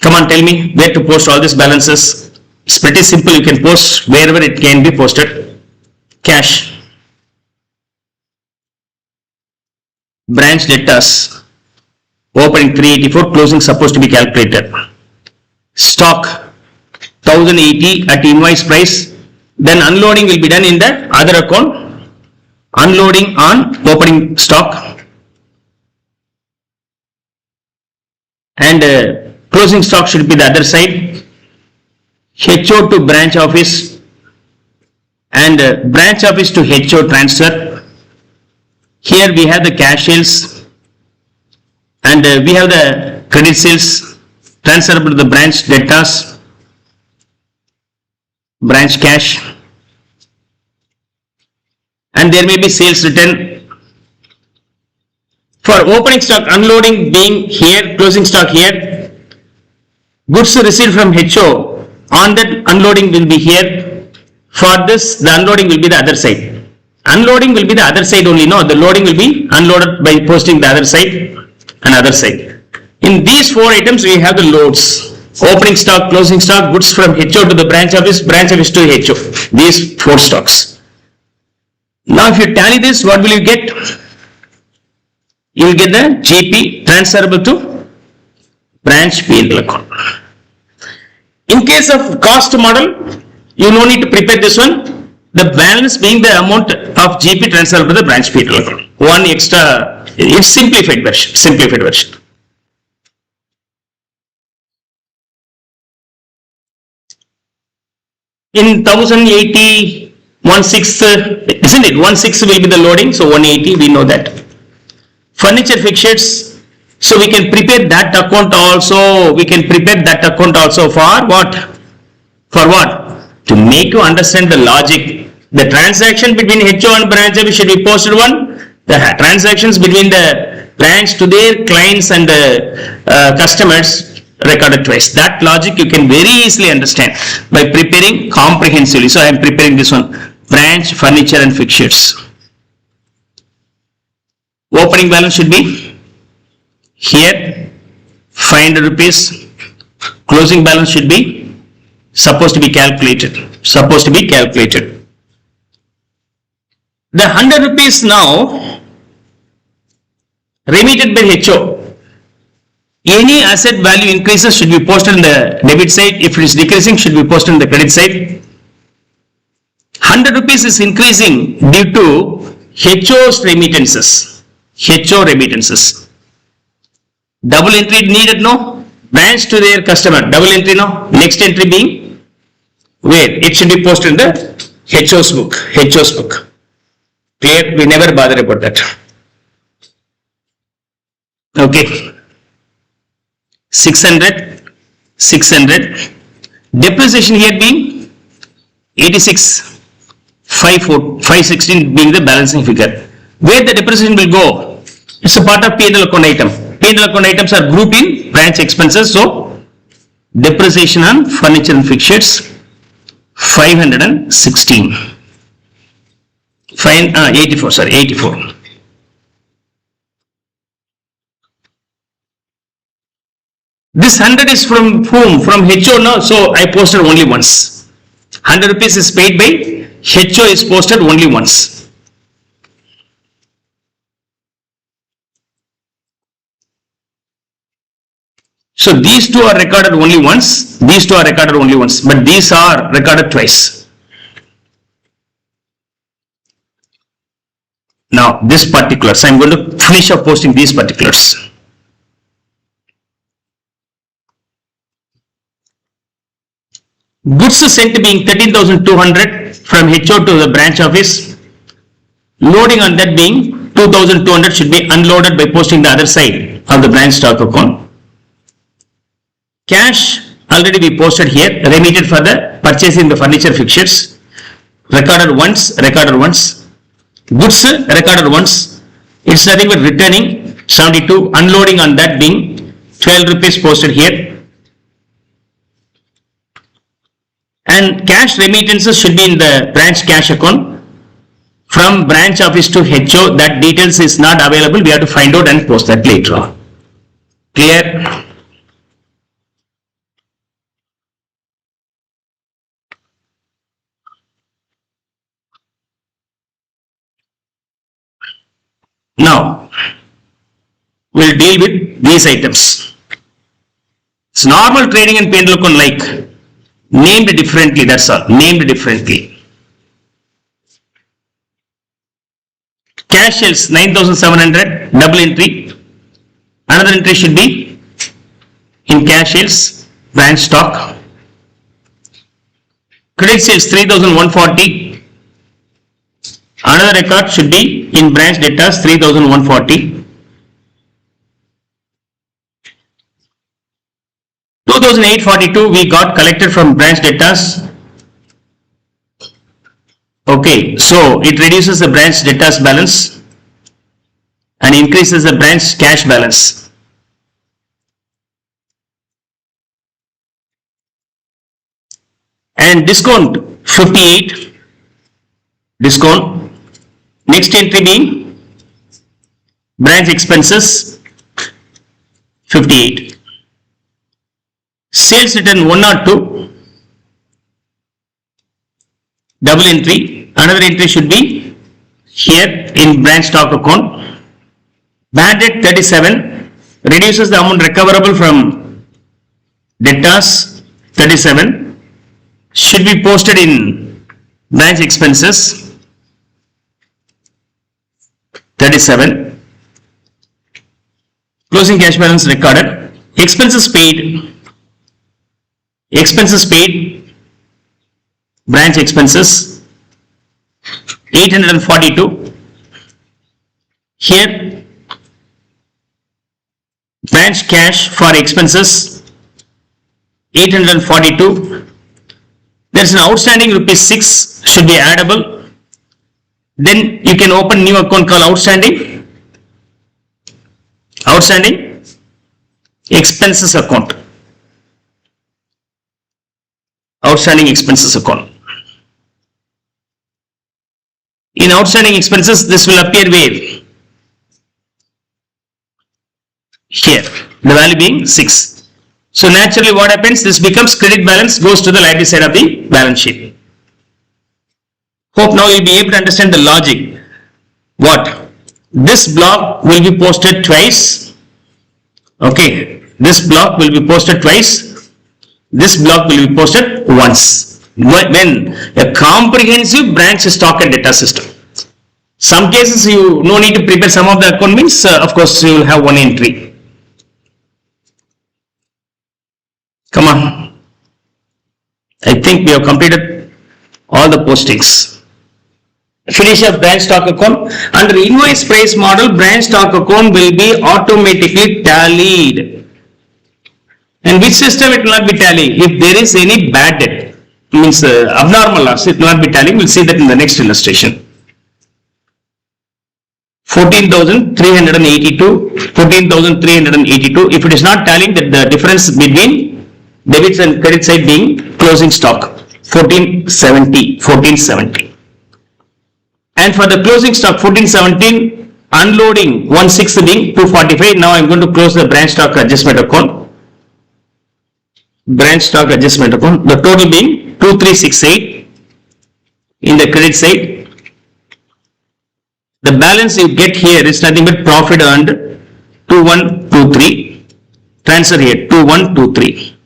Come on, tell me where to post all these balances. It's pretty simple. You can post wherever it can be posted. Cash, branch debtors, opening 384, closing supposed to be calculated. Stock 1080 at invoice price. Then unloading will be done in the other account. Unloading on opening stock. And closing stock should be the other side. HO to branch office and branch office to HO transfer. Here we have the cash sales and we have the credit sales transferable to the branch debtors, branch cash, and there may be sales return. For opening stock, unloading being here, closing stock here, goods received from HO, on that unloading will be here. For this, the unloading will be the other side. Unloading will be the other side only, no, the loading will be unloaded by posting the other side and other side. In these four items, we have the loads. Opening stock, closing stock, goods from HO to the branch office to HO. These four stocks. Now, if you tally this, what will you get? You will get the GP transferable to branch P&L account. In case of cost model, you no need to prepare this one. The balance being the amount of GP transferable to the branch P&L account. One extra, it's simplified version. In 1080, 1/6, isn't it? 1/6 will be the loading, so 180, we know that. Furniture fixtures, so we can prepare that account also. For what? For what? To make you understand the logic. The transaction between HO and branch office should be posted one. The transactions between the branch to their clients and the customers recorded twice. That logic you can very easily understand by preparing comprehensively. So I am preparing this one. Branch, furniture and fixtures. Opening balance should be here, 500 rupees. Closing balance should be supposed to be calculated. The 100 rupees now remitted by HO. Any asset value increases should be posted on the debit side. If it is decreasing, should be posted on the credit side. 100 rupees is increasing due to HO's remittances. Double entry needed, no? Branch to their customer, double entry, no? Next entry being where? It should be posted in the HO's book. Clear? We never bother about that. Okay. 600. Depreciation here being 86. 516 being the balancing figure. Where the depreciation will go? It's a part of P&L account item. P&L account items are grouped in branch expenses. So, depreciation on furniture and fixtures 516. 84. This 100 is from whom? From HO now. So I posted only once. 100 rupees is paid by HO is posted only once. So these two are recorded only once, these two are recorded only once, but these are recorded twice. Now this particulars, I am going to finish up posting these particulars. Goods sent being 13,200 from HO to the branch office. Loading on that being 2,200 should be unloaded by posting the other side of the branch stock account. Cash already be posted here, remitted for the purchasing the furniture fixtures. Recorded once, recorded once. Goods recorded once. It's nothing but returning 72, unloading on that being 12 rupees posted here. And cash remittances should be in the branch cash account. From branch office to HO, that details is not available. We have to find out and post that later on. Clear? Now, we'll deal with these items. It's normal trading and P&L account like, named differently, that's all, named differently. Cash sales 9,700, double entry. Another entry should be in cash sales, branch stock. Credit sales 3,140. Another record should be in branch debtors 3,140. 2,842 we got collected from branch debtors. Okay, so it reduces the branch debtors balance and increases the branch cash balance. And discount 58, discount. Next entry being branch expenses 58. Sales return 102, double entry. Another entry should be here in branch stock account. Bad debt 37, reduces the amount recoverable from debtors 37, should be posted in branch expenses 37. Closing cash balance recorded. Expenses paid. Expenses paid, branch expenses 842. Here branch cash for expenses 842. There is an outstanding rupees 6 should be addable. Then you can open new account called outstanding. Outstanding expenses account. Outstanding expenses account. In outstanding expenses, this will appear where? Here, the value being 6. So naturally what happens? This becomes credit balance, goes to the liability side of the balance sheet. Hope now you'll be able to understand the logic. What? This block will be posted twice. Okay, this block will be posted twice. This block will be posted once when a comprehensive branch stock and data system. Some cases you no need to prepare some of the account means of course you will have one entry. Come on. I think we have completed all the postings. Finish up branch stock account. Under invoice price model, branch stock account will be automatically tallied. And which system it will not be tallying? If there is any bad debt, means abnormal loss, it will not be tallying. We'll see that in the next illustration. 14,382, 14,382. If it is not tallying, that the difference between debits and credit side being closing stock 1470, 1470. And for the closing stock 1417, unloading 1/6 being 245. Now I am going to close the branch stock adjustment account. Branch stock adjustment account, the total being 2368 in the credit side. The balance you get here is nothing but profit earned 2123. Transfer here 2123.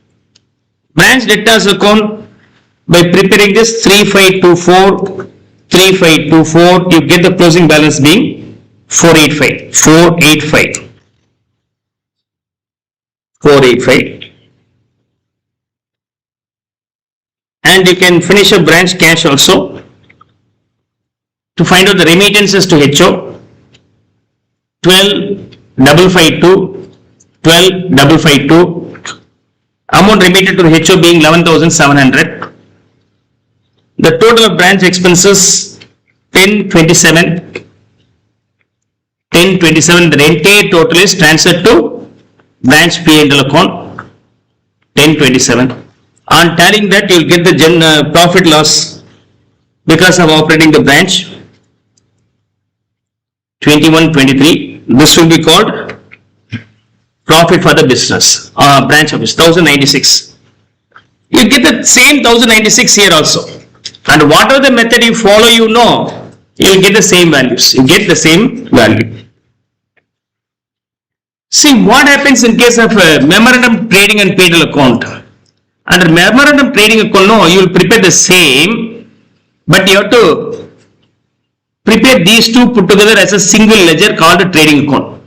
Branch debtors account, by preparing this 3524, 3524, you get the closing balance being 485. 485. 485. And you can finish a branch cash also to find out the remittances to HO. 12,552, 12,552. Amount remitted to HO being 11,700. The total of branch expenses 1027. 1027. The entire total is transferred to branch P&L account 1027. On tallying that, you will get the profit loss because of operating the branch 2123. This will be called profit for the business, branch office 1096. You get the same 1096 here also, and whatever the method you follow, you know, you will get the same values. You get the same value. See what happens in case of memorandum trading and P&L account. Under memorandum trading account, no, you will prepare the same, but you have to prepare these two put together as a single ledger called a trading account.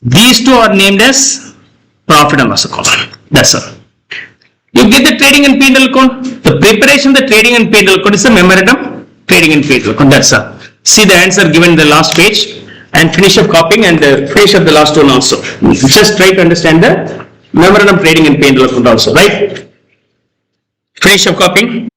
These two are named as profit and loss account. That's all. You get the trading and P&L account. The preparation of the trading and P&L account is a memorandum trading and P&L account. That's all. See the answer given in the last page and finish up copying and finish up the last one also. Just try to understand the memorandum trading and P&L account also, right? Finish up copying.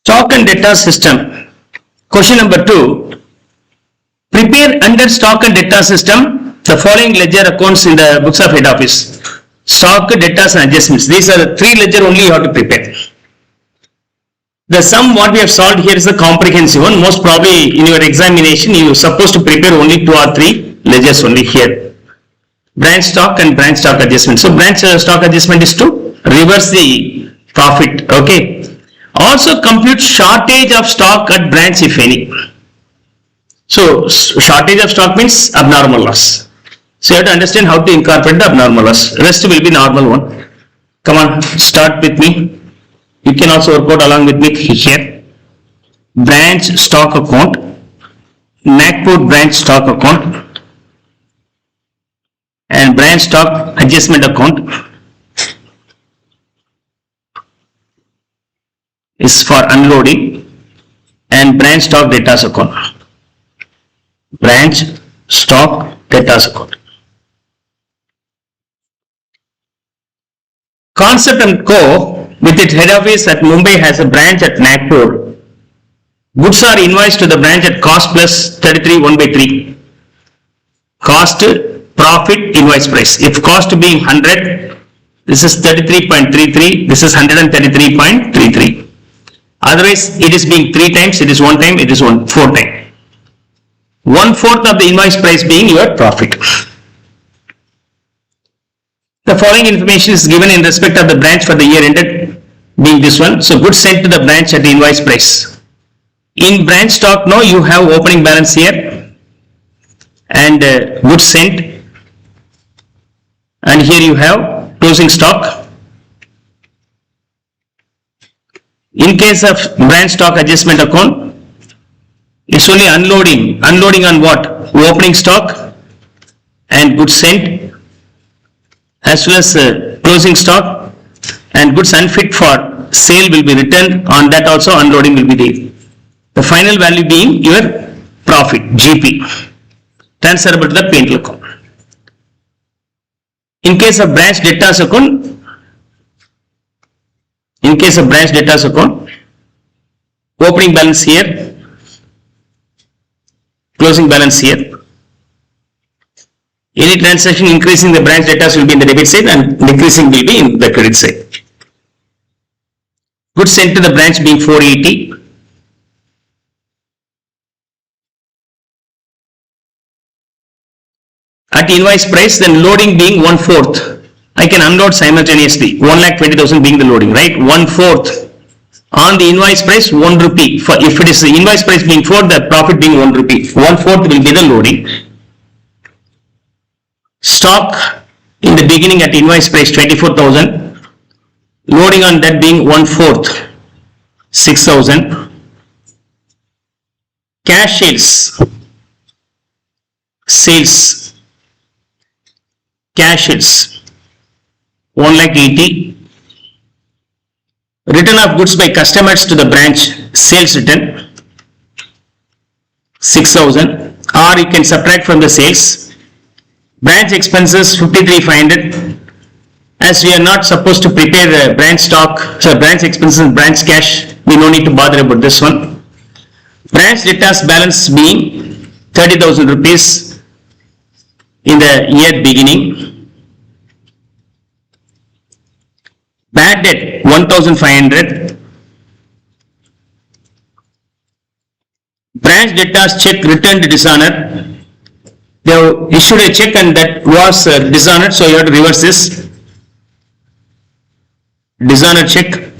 Stock and debtor system. Question number 2. Prepare under stock and debtor system the following ledger accounts in the books of head office. Stock, debtors and adjustments. These are the 3 ledger only you have to prepare. The sum what we have solved here is the comprehensive one. Most probably in your examination you are supposed to prepare only 2 or 3 ledgers only here. Branch stock and branch stock adjustment. So branch stock adjustment is to reverse the profit. Okay. Also compute shortage of stock at branch if any. So shortage of stock means abnormal loss. So you have to understand how to incorporate the abnormal loss. Rest will be normal one. Come on, start with me. You can also work out along with me here. Branch stock account, Nagpur branch stock account, and branch stock adjustment account is for unloading, and branch stock debtors account. Branch stock debtors account. Concept and Co. with its head office at Mumbai has a branch at Nagpur. Goods are invoiced to the branch at cost plus 33 1/3. Cost, profit, invoice price. If cost being 100, this is 33.33, this is 133.33. Otherwise, it is being 3 times, it is 1 time, it is 4 times. 1/4 of the invoice price being your profit. The following information is given in respect of the branch for the year ended being this one. So goods sent to the branch at the invoice price. In branch stock, now you have opening balance here and goods sent, and here you have closing stock. In case of branch stock adjustment account, it's only unloading. Unloading on what? Opening stock and goods sent, as well as closing stock, and goods unfit for sale will be returned. On that also unloading will be there. The final value being your profit, GP, transferable to the P&L account. In case of branch debtors account, opening balance here, closing balance here. Any transaction increasing the branch debtors will be in the debit side and decreasing will be in the credit side. Goods sent to the branch being 480. At invoice price, then loading being 1/4. I can unload simultaneously. 1,20,000 being the loading, right? 1/4 on the invoice price 1 rupee. For if it is the invoice price being 4, the profit being 1 rupee. 1/4 will be the loading. Stock in the beginning at invoice price 24,000. Loading on that being 1/4, 6,000. Cash sales, cash sales 1,80,000. Return of goods by customers to the branch, sales return 6,000, or you can subtract from the sales. Branch expenses 53,500. As we are not supposed to prepare branch stock, so branch expenses and branch cash, we no need to bother about this one. Branch debtors balance being 30,000 rupees in the year beginning. Bad debt 1,500. Branch debtors check returned dishonored. They have issued a check and that was dishonored, so you have to reverse this. Dishonored check.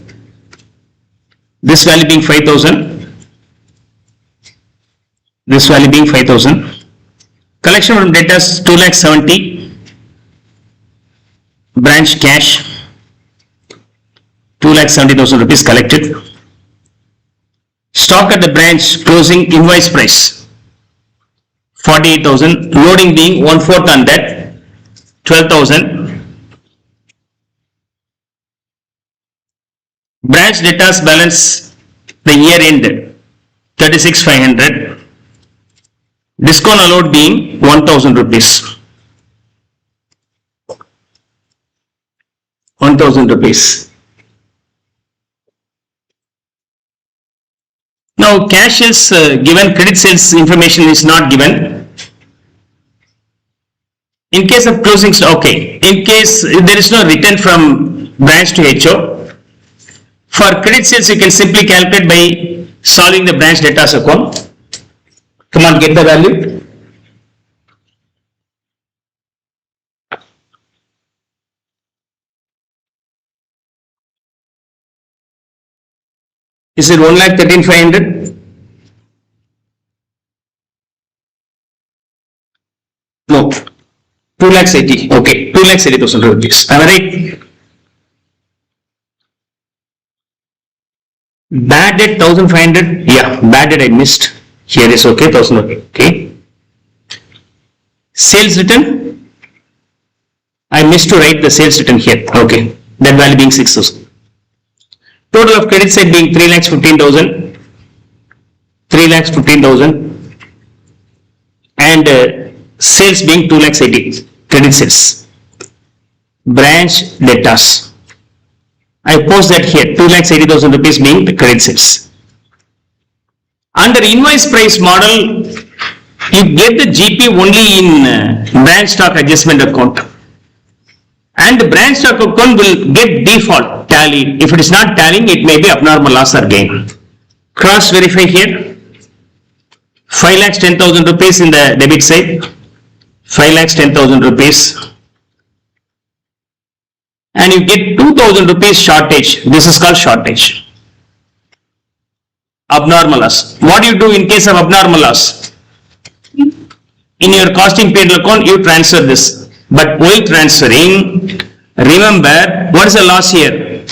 This value being 5,000. This value being 5,000. Collection from debtors 2,70,000. Branch cash 2,70,000 rupees collected. Stock at the branch closing invoice price 48,000. Loading being 1/4 on that 12,000. Branch debtors balance the year end 36,500. Discount allowed being 1,000 rupees. 1,000 rupees. Now cash is given, credit sales information is not given. In case of closing, okay, in case there is no return from branch to HO, for credit sales you can simply calculate by solving the branch debtors account. Come on, get the value. Is it 1,13,500? No, 2,80,000. Okay, 2,80,000 rupees. Am I right? Bad debt 1,500. Yeah, bad debt I missed. Here is okay, 1,000. Okay. Sales return. I missed to write the sales return here. Okay, that value being 6,000. Total of credit side being 3,15,000. 3,15,000. And sales being 2,80,000. Credit sales. Branch debtors. I post that here, 2,80,000 rupees being the credit sales. Under invoice price model, you get the GP only in branch stock adjustment account. And the branch stock account will get default tallied. If it is not tallying, it may be abnormal loss or gain. Cross verify here. 5,10,000 rupees in the debit side. 5,10,000 rupees. And you get 2,000 rupees shortage. This is called shortage. Abnormal loss. What do you do in case of abnormal loss? In your costing P&L account, you transfer this. But while transferring, remember, what is the loss here?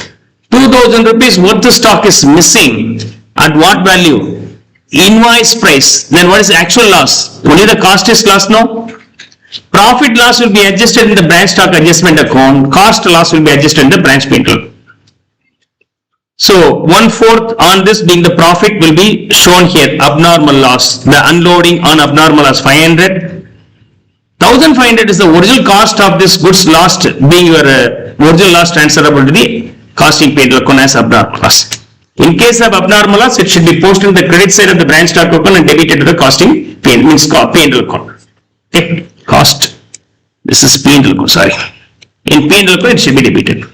2,000 rupees worth of stock is missing. At what value? Invoice price. Then what is the actual loss? Only the cost is lost, no? Profit loss will be adjusted in the branch stock adjustment account. Cost loss will be adjusted in the branch P&L. So 1/4 on this being the profit will be shown here. Abnormal loss. The unloading on abnormal loss 500. 1,500 is the original cost of this goods lost, being your original loss transferable to the costing P&L account as abnormal loss. In case of abnormal loss, it should be posted in the credit side of the branch stock account and debited to the costing P&L account. Okay. Cost This is P and L, sorry. In P and L it should be debited.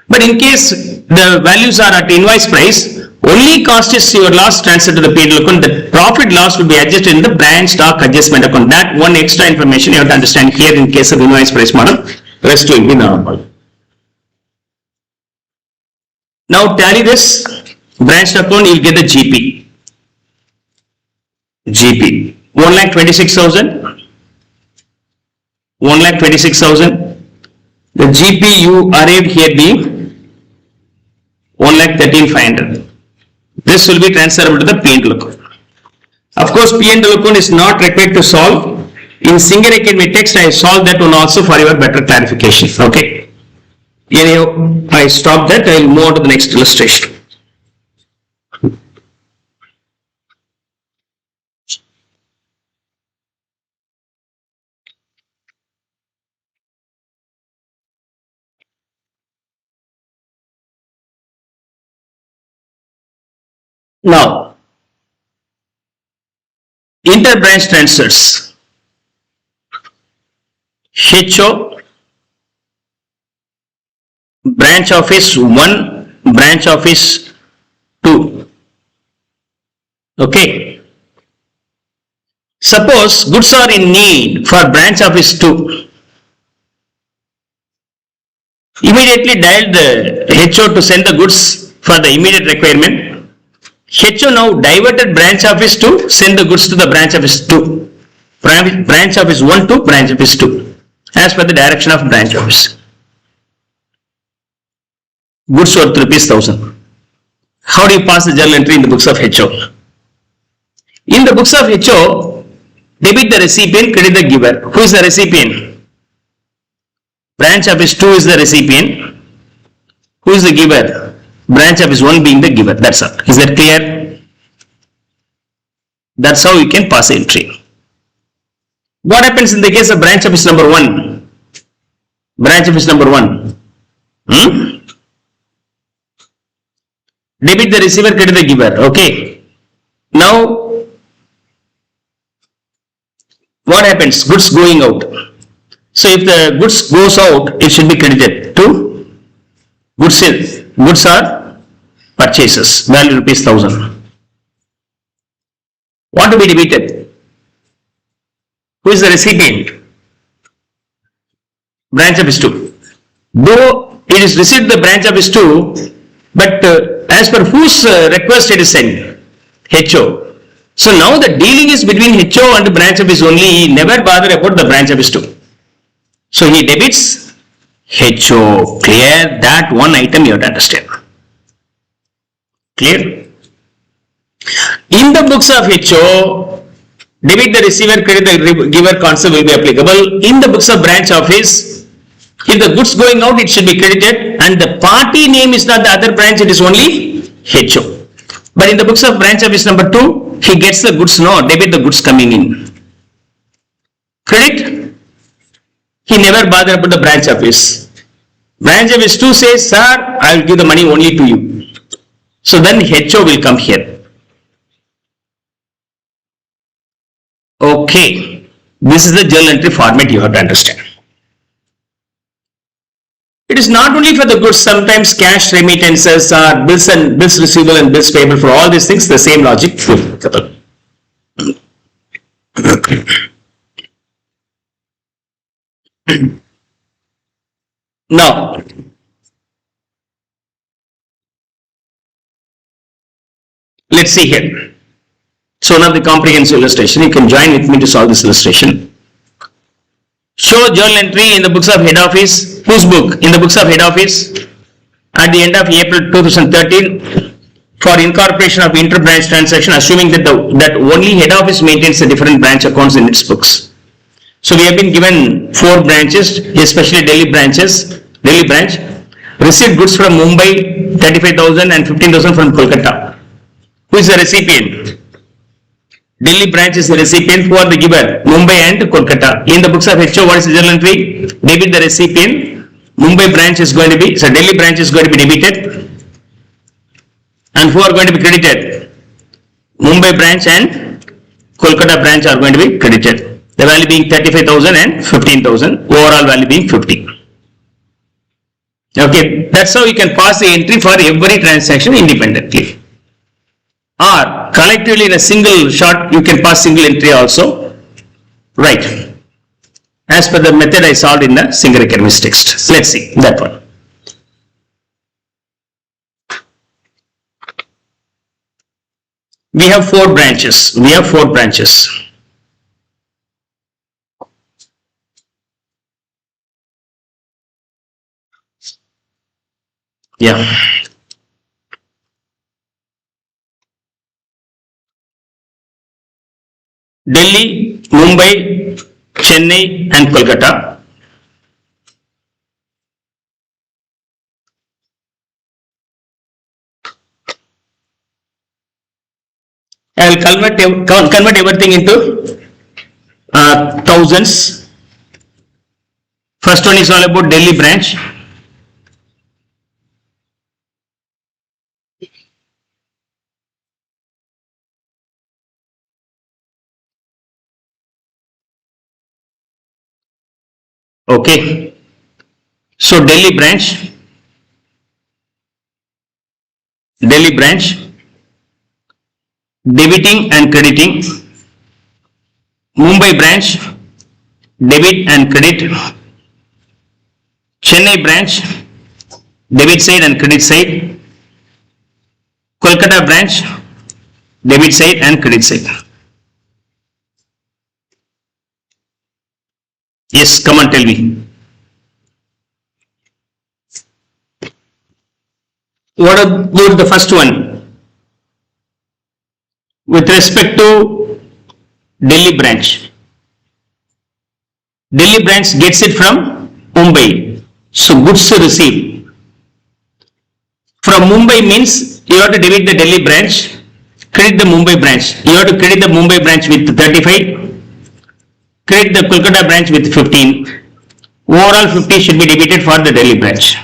But in case the values are at invoice price, only cost is your loss transferred to the P and L account. The profit loss will be adjusted in the branch stock adjustment account. That one extra information you have to understand here in case of invoice price model. Rest will be normal. Now tally this branch account, you will get the GP. GP 1,26,000. 1,26,000. The GP you arrived here being 1,13,500. This will be transferable to the P and L account. Of course, P and L account is not required to solve. In Singar Academy text, I solved that one also for your better clarification. Okay. Anyhow, I stop that. I will move on to the next illustration. Now, inter-branch transfers. HO, branch office 1, branch office 2. Okay. Suppose goods are in need for branch office 2. Immediately dial the HO to send the goods for the immediate requirement. HO now diverted branch office to send the goods to the branch office 2. Branch office 1 to branch office 2 as per the direction of branch office. Goods worth ₹1,000. How do you pass the journal entry in the books of HO? In the books of HO, debit the recipient, credit the giver. Who is the recipient? Branch office 2 is the recipient. Who is the giver? Branch office 1 being the giver. That's all. Is that clear? That's how you can pass the entry. What happens in the case of branch office number 1? Branch office number 1. Debit the receiver, credit the giver. Okay. Now, what happens? Goods going out. So if the goods goes out, it should be credited to goods sales. Goods are purchases, value ₹1,000. What to be debited? Who is the recipient? Branch office 2. Though it is received the branch office 2, but as per whose request it is sent? HO. So now the dealing is between HO and branch office only. He never bother about the branch office 2. So he debits HO. Clear? That one item you have to understand. Clear? In the books of HO, debit the receiver, credit the giver concept will be applicable. In the books of branch office, if the goods going out, it should be credited and the party name is not the other branch, it is only HO. But in the books of branch office number 2, he gets the goods, no, debit the goods coming in. Credit? He never bother about the branch office. Branch office 2 says, sir, I will give the money only to you. So then HO will come here. Okay. This is the journal entry format you have to understand. It is not only for the goods, sometimes cash remittances are bills and bills receivable and bills payable. For all these things, the same logic is applicable. Now, let's see here. So one of the comprehensive illustration, you can join with me to solve this illustration. Show journal entry in the books of head office. Whose book? In the books of head office at the end of April 2013 for incorporation of inter-branch transaction, assuming that that only head office maintains the different branch accounts in its books. So we have been given 4 branches, especially Delhi branch, received goods from Mumbai 35,000 and 15,000 from Kolkata. Who is the recipient? Delhi branch is the recipient. Who are the giver? Mumbai and Kolkata. In the books of HO, what is the journal entry? Debit the recipient. Mumbai branch is going to be, so Delhi branch is going to be debited. And who are going to be credited? Mumbai branch and Kolkata branch are going to be credited. The value being 35,000 and 15,000, overall value being 50. Okay, that's how you can pass the entry for every transaction independently. Or collectively in a single shot, you can pass single entry also. Right. As per the method I solved in the Singar Academy's text. Let's see that one. We have 4 branches. Yeah. Delhi, Mumbai, Chennai and Kolkata. I will convert everything into thousands. First one is all about Delhi branch. Okay. So Delhi branch, debiting and crediting. Mumbai branch, debit and credit. Chennai branch, debit side and credit side. Kolkata branch, debit side and credit side. Yes, come on, tell me. What about the first one? With respect to Delhi branch gets it from Mumbai. So goods to receive. From Mumbai means you have to debit the Delhi branch, credit the Mumbai branch. You have to credit the Mumbai branch with 35, credit the Kolkata branch with 15. Overall 50 should be debited for the Delhi branch.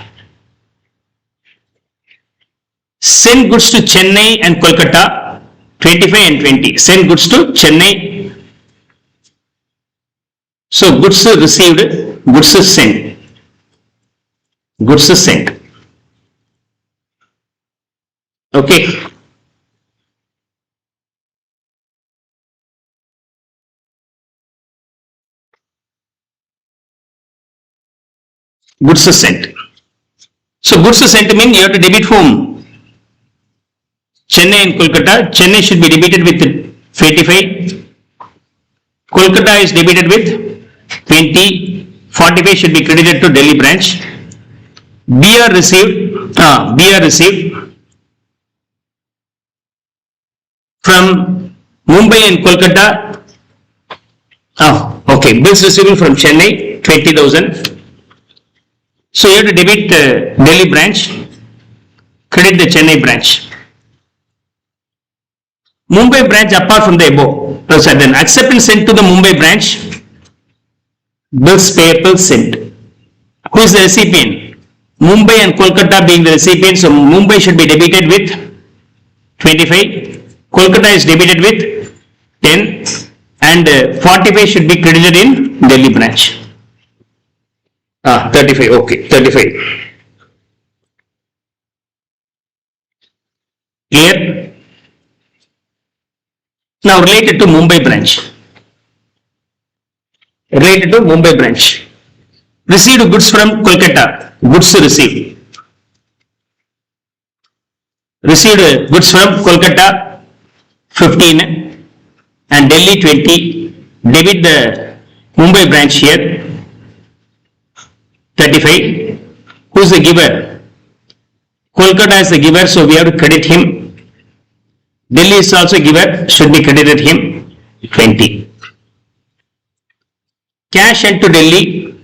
Send goods to Chennai and Kolkata, 25 and 20. Send goods to Chennai. So goods received, goods sent. Okay. Goods sent. So goods sent means you have to debit whom? Chennai and Kolkata. Chennai should be debited with 25. Kolkata is debited with 20. 45 should be credited to Delhi branch. BR received from Mumbai and Kolkata. Okay. Bills receivable from Chennai, 20,000. So you have to debit Delhi branch, credit the Chennai branch. Mumbai branch apart from the above. Then acceptance sent to the Mumbai branch, bills payable sent. Who is the recipient? Mumbai and Kolkata being the recipient, so Mumbai should be debited with 25, Kolkata is debited with 10 and 45 should be credited in Delhi branch. 35, okay, 35. Clear? Now related to Mumbai branch. Received goods from Kolkata, goods received. Received goods from Kolkata 15 and Delhi 20. Debit the Mumbai branch here 35. Who is the giver? Kolkata is the giver, so we have to credit him. Delhi is also giver, should be credited him 20. Cash into Delhi.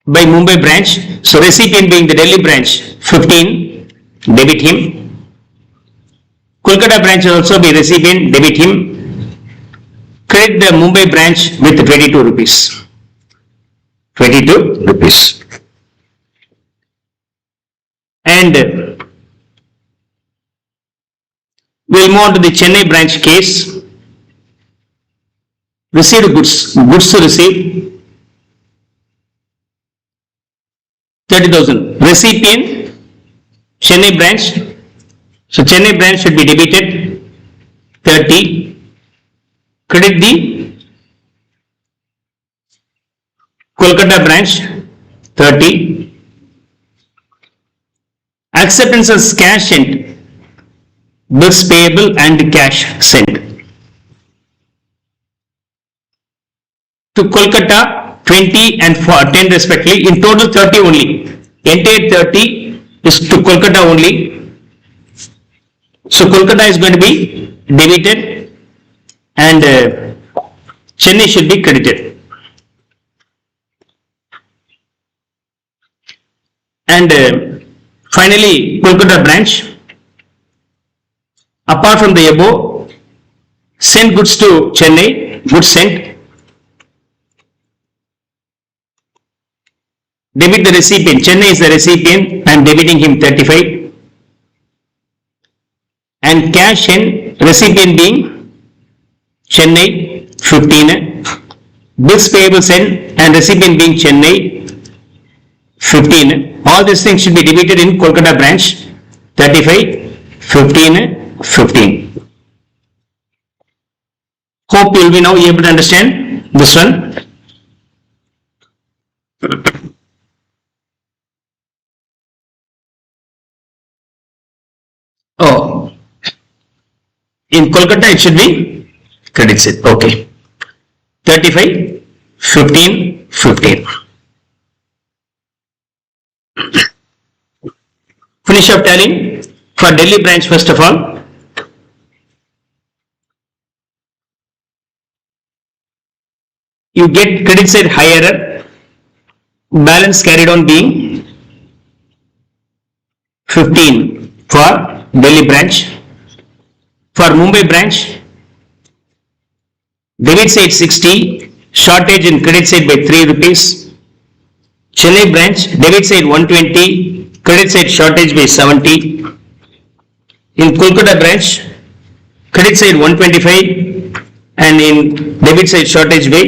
By Mumbai branch. So recipient being the Delhi branch 15, debit him. Kolkata branch also be recipient, debit him. Credit the Mumbai branch with 22 rupees. 22 rupees. And We'll move on to the Chennai branch case. Received goods to receive 30,000. Recipient Chennai branch. So Chennai branch should be debited 30. Credit the Kolkata branch 30. Acceptance as cash sent. Bills payable and cash sent. To Kolkata 20 and 10 respectively. In total 30 only. Entire 30 is to Kolkata only. So Kolkata is going to be debited and Chennai should be credited. And finally Kolkata branch, apart from the above, send goods to Chennai, goods sent. Debit the recipient. Chennai is the recipient. I am debiting him 35. And cash in recipient being Chennai 15. Bills payable sent and recipient being Chennai 15. All these things should be debited in Kolkata branch 35, 15, 15. Hope you will be now able to understand this one. Oh, in Kolkata it should be credit set. Okay. 35, 15, 15. Finish up tallying for Delhi branch first of all. You get credit side higher, balance carried on being 15 for Delhi branch. For Mumbai branch, debit side 60, shortage in credit side by 3 rupees. Chennai branch, debit side 120, credit side shortage by 70. In Kolkata branch, credit side 125 and in debit side shortage by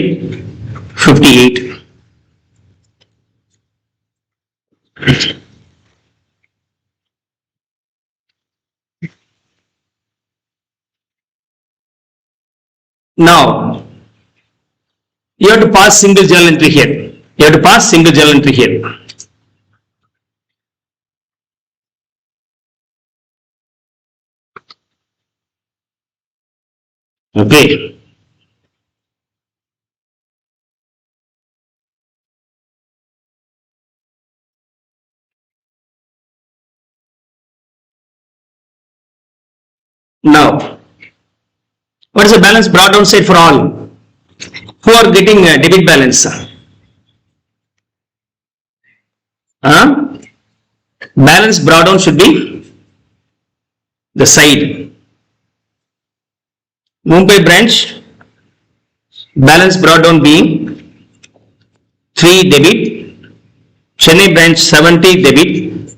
58. Now, you have to pass single journal entry here. You have to pass single journal entry here. Okay. Now, what is the balance brought down side for all? Who are getting debit balance? Balance brought down should be the side. Mumbai branch, balance brought down being 3 debit, Chennai branch 70 debit,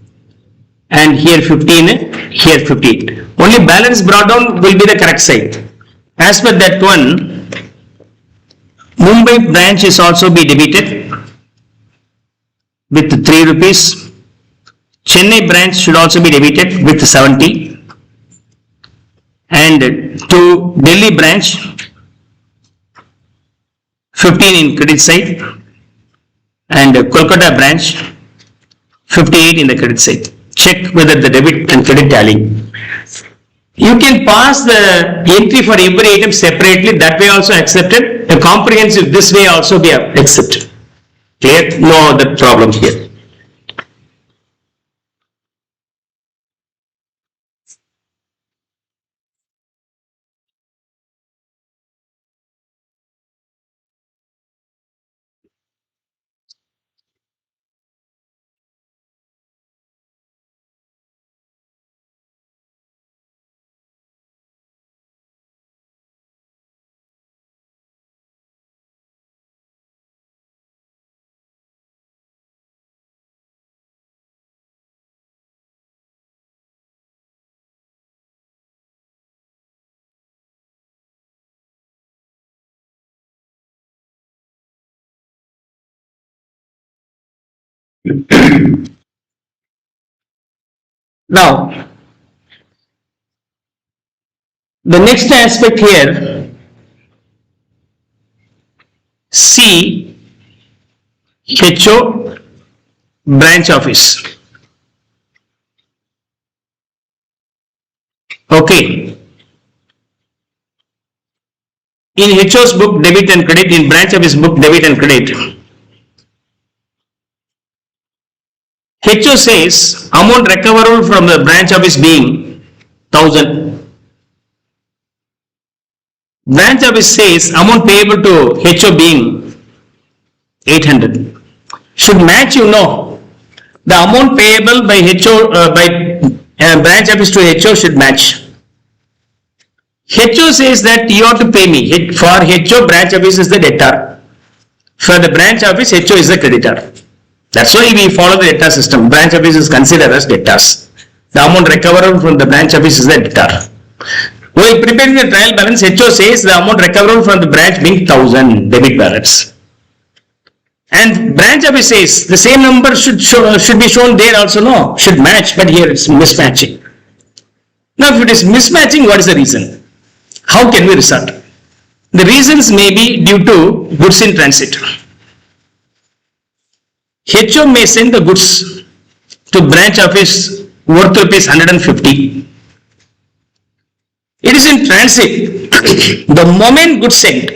and here 15, here 58. Only balance brought down will be the correct side. As per that one, Mumbai branch is also be debited with 3 rupees. Chennai branch should also be debited with 70. And to Delhi branch, 15 in credit side. And Kolkata branch, 58 in the credit side. Check whether the debit and credit tally. You can pass the entry for every item separately, that way also accepted. A comprehensive this way also be accepted. Clear? No other problem here. Now, the next aspect here, C, HO, branch office. Okay. In HO's book, debit and credit. In branch office book, debit and credit. HO says amount recoverable from the branch office being 1000. Branch office says amount payable to HO being 800. Should match, you know. The amount payable by HO branch office to HO should match. HO says that you have to pay me. For HO, branch office is the debtor. For the branch office, HO is the creditor. That's why we follow the debtor system. Branch office is considered as debtors. The amount recoverable from the branch office is the debtor. While preparing the trial balance, HO says the amount recoverable from the branch being 1000 debit balance. And branch office says the same number should be shown there also. No, should match, but here it's mismatching. Now, if it is mismatching, what is the reason? How can we result? The reasons may be due to goods in transit. HO may send the goods to branch office worth rupees 150. It is in transit. The moment goods sent,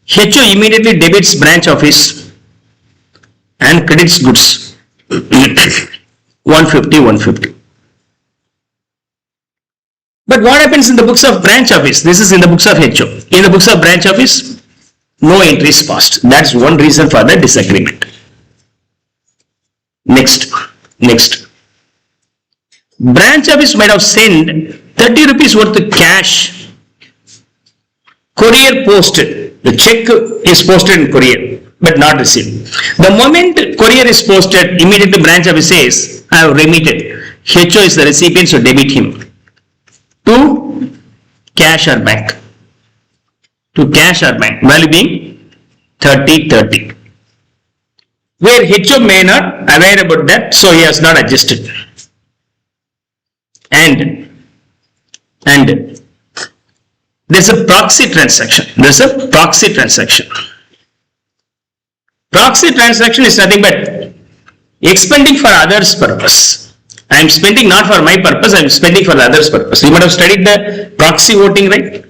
HO immediately debits branch office and credits goods 150. But what happens in the books of branch office? This is in the books of HO. In the books of branch office, no entry is passed. That's one reason for the disagreement. Next. Branch office might have sent 30 rupees worth of cash. Courier posted. The check is posted in courier, but not received. The moment courier is posted, immediately branch office says, I have remitted. HO is the recipient, so debit him to cash or bank. Value being 30. Where HO may not aware about that, so he has not adjusted. And there's a proxy transaction. Proxy transaction is nothing but expending for others' purpose. I am spending not for my purpose, I am spending for the others' purpose. You might have studied the proxy voting, right?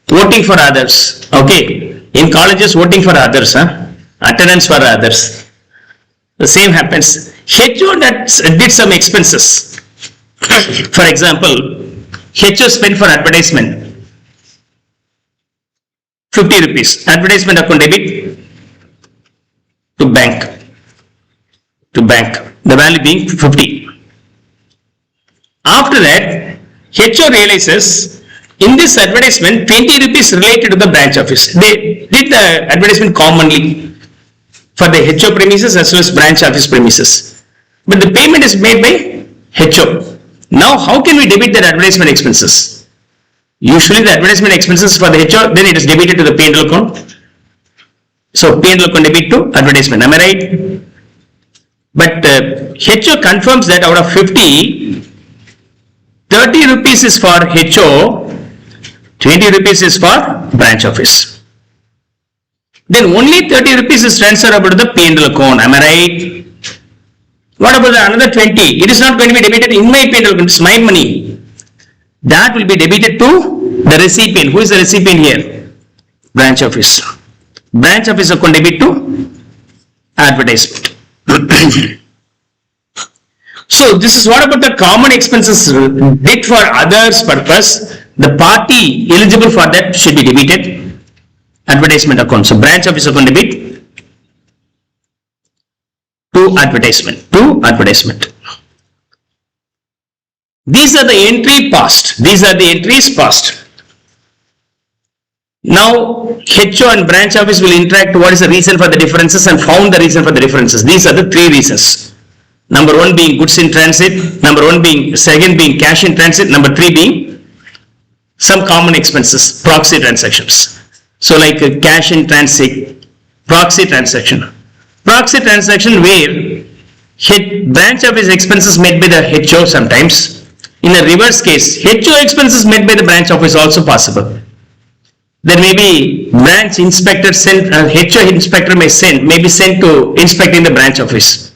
Voting for others. Okay. In colleges, voting for others, attendance for others. The same happens. HO that did some expenses. For example, HO spent for advertisement 50 rupees. Advertisement account debit to bank. The value being 50. After that, HO realizes in this advertisement 20 rupees related to the branch office. They did the advertisement commonly for the HO premises as well as branch office premises. But the payment is made by HO. Now, how can we debit that advertisement expenses? Usually the advertisement expenses for the HO, then it is debited to the P&L account. So P&L account debit to advertisement. Am I right? But HO confirms that out of 50, 30 rupees is for HO, 20 rupees is for branch office. Then only 30 rupees is transferable to the P&L account. Am I right? What about the another 20? It is not going to be debited in my P&L account. It's my money. That will be debited to the recipient. Who is the recipient here? Branch office. Branch office account debit to advertisement. So this is what about the common expenses did for others purpose. The party eligible for that should be debited. Advertisement account. So branch office account debit to advertisement. These are the entries passed. Now HO and branch office will interact. What is the reason for the differences and found the reason for the differences. These are the three reasons. Number one being goods in transit. Second being cash in transit. Number three being some common expenses, proxy transactions. So like cash in transit, proxy transaction. proxy transaction where branch office expenses met by the HO sometimes. In a reverse case, HO expenses met by the branch office also possible. There may be branch inspector sent, HO inspector may be sent to inspecting the branch office.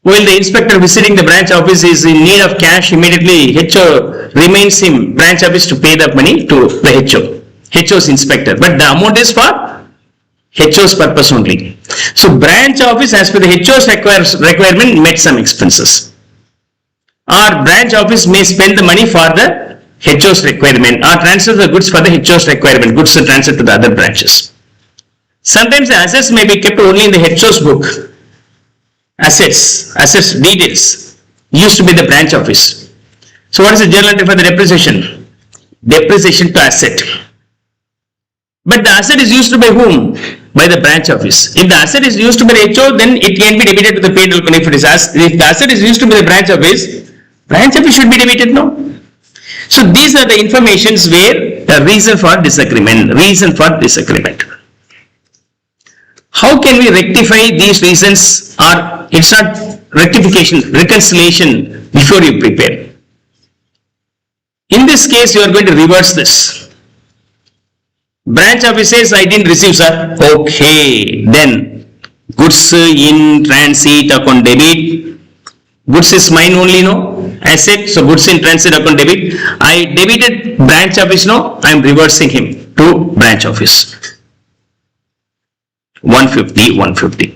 While the inspector visiting the branch office is in need of cash, immediately HO remains in branch office to pay the money to the HO's inspector. But the amount is for HO's purpose only. So branch office as per the HO's requirement met some expenses. Or branch office may spend the money for the HO's requirement or transfer the goods for the HO's requirement, goods are transferred to the other branches. Sometimes the assets may be kept only in the HO's book. Assets details used to be the branch office. So what is the journal entry for the depreciation? Depreciation to asset. But the asset is used by whom? By the branch office. If the asset is used by the HO, then it can be debited to the paid account. If the asset is used by the branch office should be debited, no? So these are the informations where the reason for disagreement. How can we rectify these reasons, or it's not rectification, reconciliation before you prepare? In this case, you are going to reverse this. Branch office says, I didn't receive, sir. Okay, then goods in transit account debit. Goods is mine only, no? Asset, so goods in transit account debit. I debited branch office, no? I am reversing him to branch office. 150.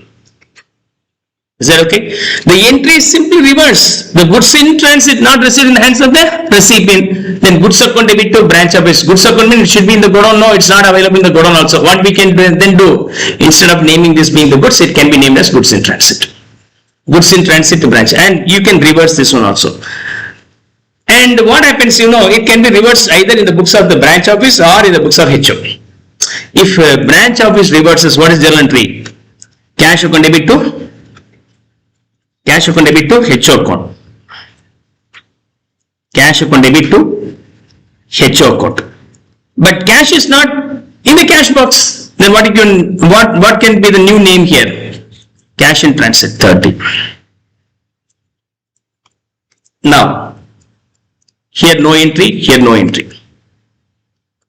Is that okay? The entry is simply reverse. The goods in transit not received in the hands of the recipient. Then goods account debit to branch office. Goods account it should be in the godown. No, it's not available in the godown also. What we can then do, instead of naming this being the goods, it can be named as goods in transit. Goods in transit to branch, and you can reverse this one also. And what happens, it can be reversed either in the books of the branch office or in the books of HO. If branch office reverses, what is journal entry? Cash account debit to HO account. Cash account debit to HO account. But cash is not in the cash box. Then what can be the new name here? Cash in transit 30. Now, here no entry, here no entry.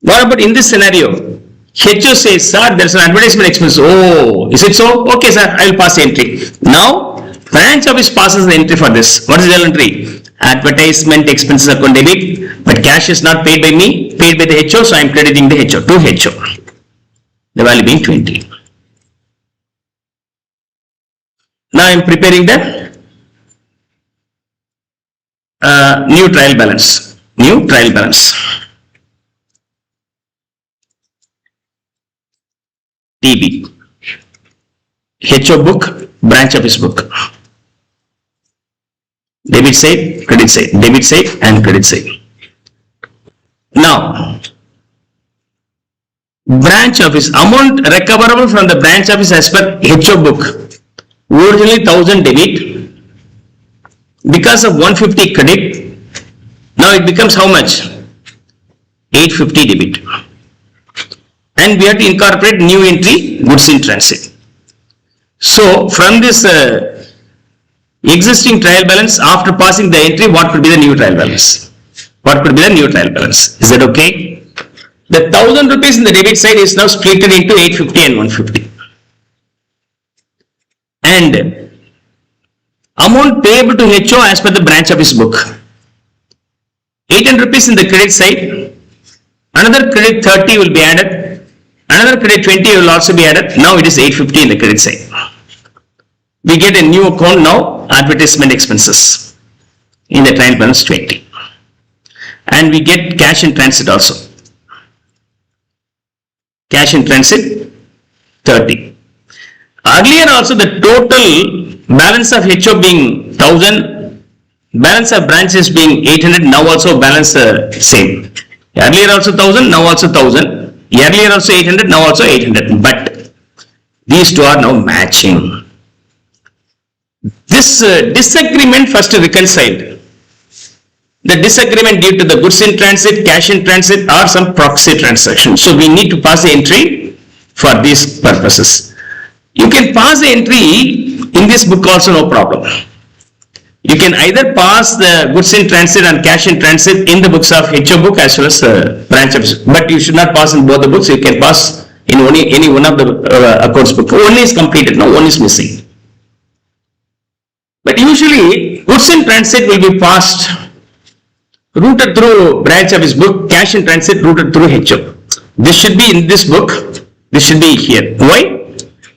What about in this scenario? HO says, sir, there is an advertisement expense. Oh, is it so? Okay, sir, I will pass the entry. Now, branch office passes the entry for this. What is the journal entry? Advertisement expenses account debit, but cash is not paid by me, paid by the HO, so I am crediting the HO to HO. The value being 20. Now I am preparing the new trial balance. TB. HO book, branch office book. Debit side, credit side, debit side and credit side. Now, branch office, amount recoverable from the branch office as per HO book. Originally 1000 debit, because of 150 credit, now it becomes how much? 850 debit. And we have to incorporate new entry, goods in transit. So from this existing trial balance, after passing the entry, what could be the new trial balance? Is that okay? The 1000 rupees in the debit side is now split into 850 and 150. And amount payable to HO as per the branch office book. 800 rupees in the credit side. Another credit 30 will be added. Another credit 20 will also be added. Now it is 850 in the credit side. We get a new account now, advertisement expenses in the trial balance 20. And we get cash in transit also. Cash in transit 30. Earlier also the total balance of HO being 1000, balance of branches being 800, now also balance same. Earlier also 1000, now also 1000. Earlier also 800, now also 800. But these two are now matching. This disagreement first reconciled. The disagreement due to the goods in transit, cash in transit or some proxy transaction. So we need to pass the entry for these purposes. You can pass the entry in this book also, no problem. You can either pass the goods in transit and cash in transit in the books of HO book as well as branch office. But you should not pass in both the books. You can pass in only any one of the accounts book. One is completed, no, one is missing. But usually goods in transit will be passed routed through branch office book, cash in transit routed through HO. This should be in this book, this should be here. Why?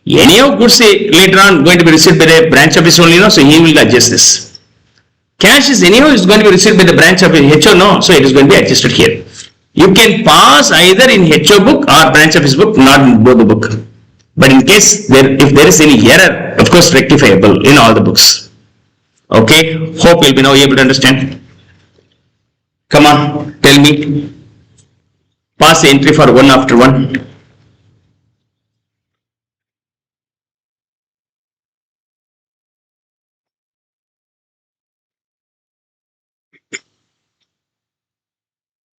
Any of goods later on going to be received by the branch office only, no, so he will adjust this. Cash is anyhow is going to be received by the branch office HO, no, so it is going to be adjusted here. You can pass either in HO book or branch office book, not in both the book. But in case if there is any error, of course rectifiable in all the books. Okay, hope you'll be now able to understand. Come on, tell me. Pass the entry for one after one.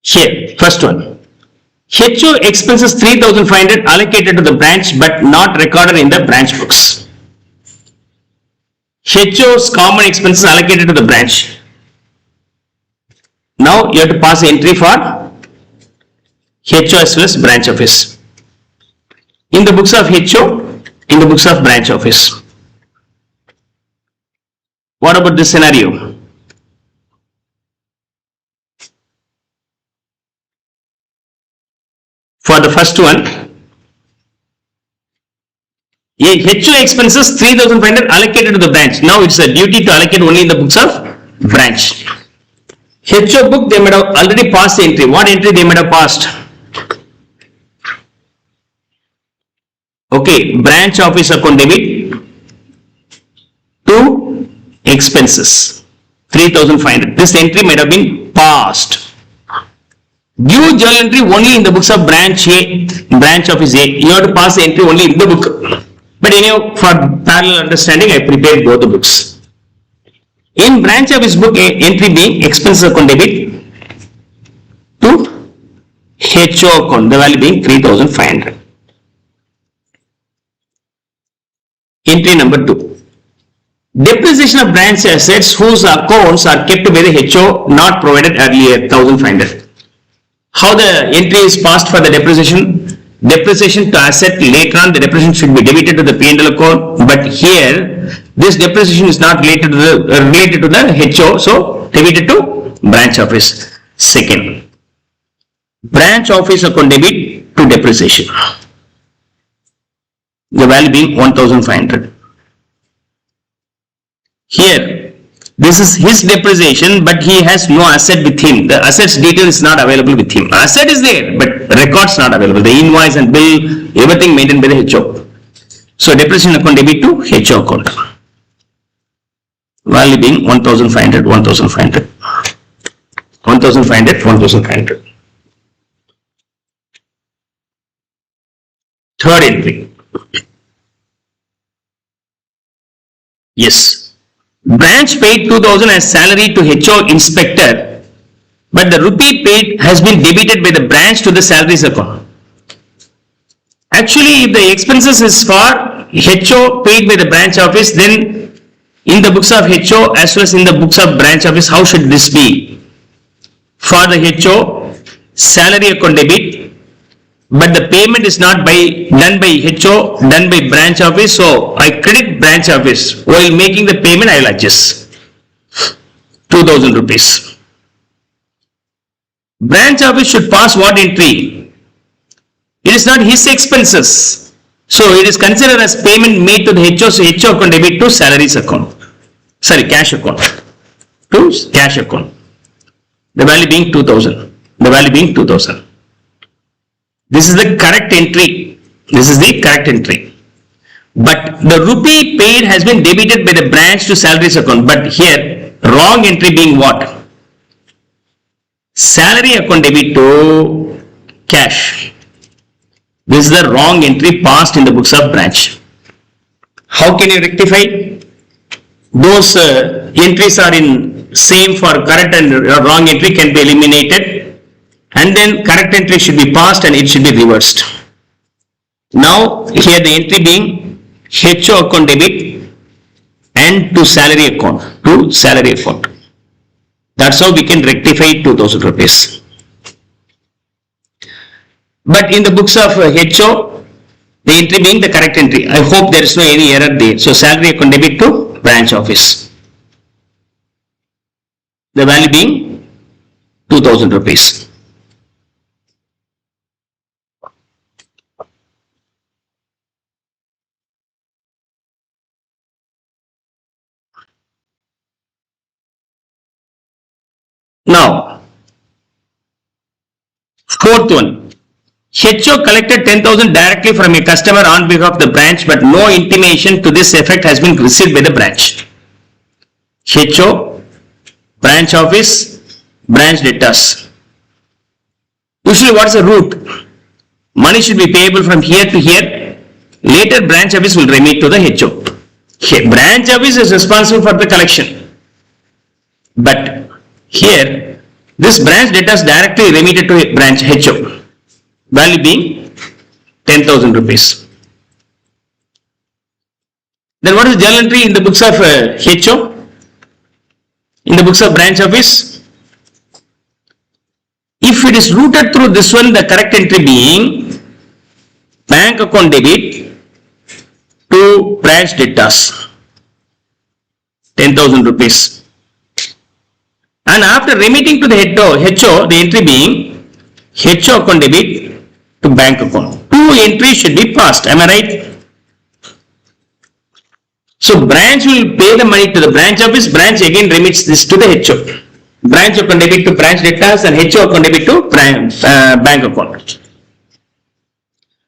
Here, first one. HO expenses 3,500 allocated to the branch but not recorded in the branch books. HO's common expenses allocated to the branch. Now you have to pass the entry for HO as well as branch office. In the books of HO, in the books of branch office. What about this scenario? For the first one, HO expenses 3,500 allocated to the branch. Now it's a duty to allocate only in the books of branch. HO book, they might have already passed the entry. What entry they might have passed? Okay, branch office account debit to expenses 3,500. This entry might have been passed. Due journal entry only in the books of branch A, branch office A. You have to pass the entry only in the book. But anyhow, for parallel understanding, I prepared both the books. In branch office book, entry being expenses account debit to HO account, the value being 3,500. Entry number 2. Depreciation of branch assets whose accounts are kept by the HO not provided earlier, 1,500. How the entry is passed for the depreciation? Depreciation to asset, later on the depreciation should be debited to the P&L account, but here this depreciation is not related to the HO, so debited to branch office. Second, branch office account debit to depreciation, the value being 1,500. Here, this is his depreciation, but he has no asset with him. The assets detail is not available with him. Asset is there, but records not available. The invoice and bill, everything maintained by the HO. So depreciation account debit to HO account. Value being 1,500, 1,500, 1,500, 1,500. Third entry. Yes. Branch paid 2,000 as salary to HO inspector, but the rupee paid has been debited by the branch to the salaries account. Actually, if the expenses is for HO paid by the branch office, then in the books of HO as well as in the books of branch office, how should this be? For the HO, salary account debit, but the payment is not done by HO, done by branch office, so I credit branch office. While making the payment, I will adjust 2,000 rupees. Branch office should pass what entry? It is not his expenses, so it is considered as payment made to the HO, so HO account debit to salaries account, cash account, to cash account. The value being 2,000. The value being 2,000. This is the correct entry. This is the correct entry. But the rupee paid has been debited by the branch to salaries account. But here, wrong entry being what? Salary account debit to cash. This is the wrong entry passed in the books of branch. How can you rectify? Those entries are in same for correct and wrong entry can be eliminated. And then correct entry should be passed and it should be reversed. Now here the entry being HO account debit and to salary account. That's how we can rectify 2000 rupees. But in the books of HO, the entry being the correct entry. I hope there is no any error there. So salary account debit to branch office. The value being 2000 rupees. Now, fourth one. HO collected 10,000 directly from a customer on behalf of the branch, but no intimation to this effect has been received by the branch. HO, branch office, branch debtors. Usually what is the route? Money should be payable from here to here. Later branch office will remit to the HO. Branch office is responsible for the collection. But here, this branch debtors directly remitted to branch HO. Value being 10,000 rupees. Then what is the journal entry in the books of HO? In the books of branch office? If it is routed through this one, the correct entry being bank account debit to branch debtors, 10,000 rupees. And after remitting to the HO, the entry being HO account debit to bank account. Two entries should be passed. Am I right? So branch will pay the money to the branch office. Branch again remits this to the HO. Branch account debit to branch debtors and HO account debit to bank account.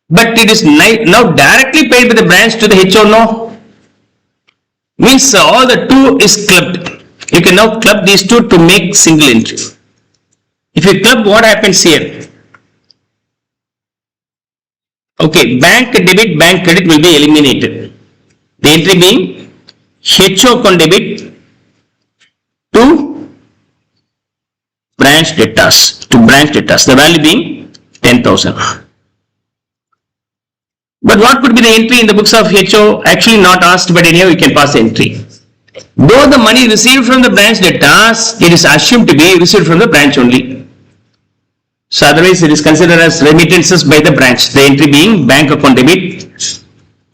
But it is now directly paid by the branch to the HO. No. Means all the two is clubbed. You can now club these two to make single entry. If you club, what happens here? Okay, bank debit, bank credit will be eliminated. The entry being HO account debit to branch debtors, the value being 10,000. But what could be the entry in the books of HO? Actually not asked, but anyhow you can pass the entry. Though the money received from the branch debtors, it is assumed to be received from the branch only. So otherwise it is considered as remittances by the branch. The entry being bank account debit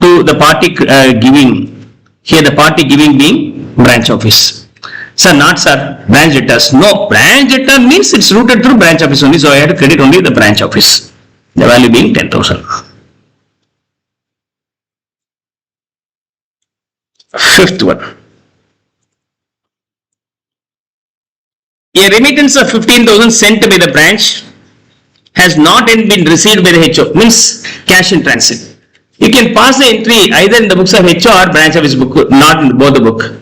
to the party giving. Here the party giving being branch office. Sir, not sir, branch debtors. No, branch debtor means it's routed through branch office only. So I have to credit only the branch office. The value being 10,000. Fifth one. A remittance of 15,000 sent by the branch has not yet been received by the HO, means cash in transit. You can pass the entry either in the books of HO or branch office book, not in both the book.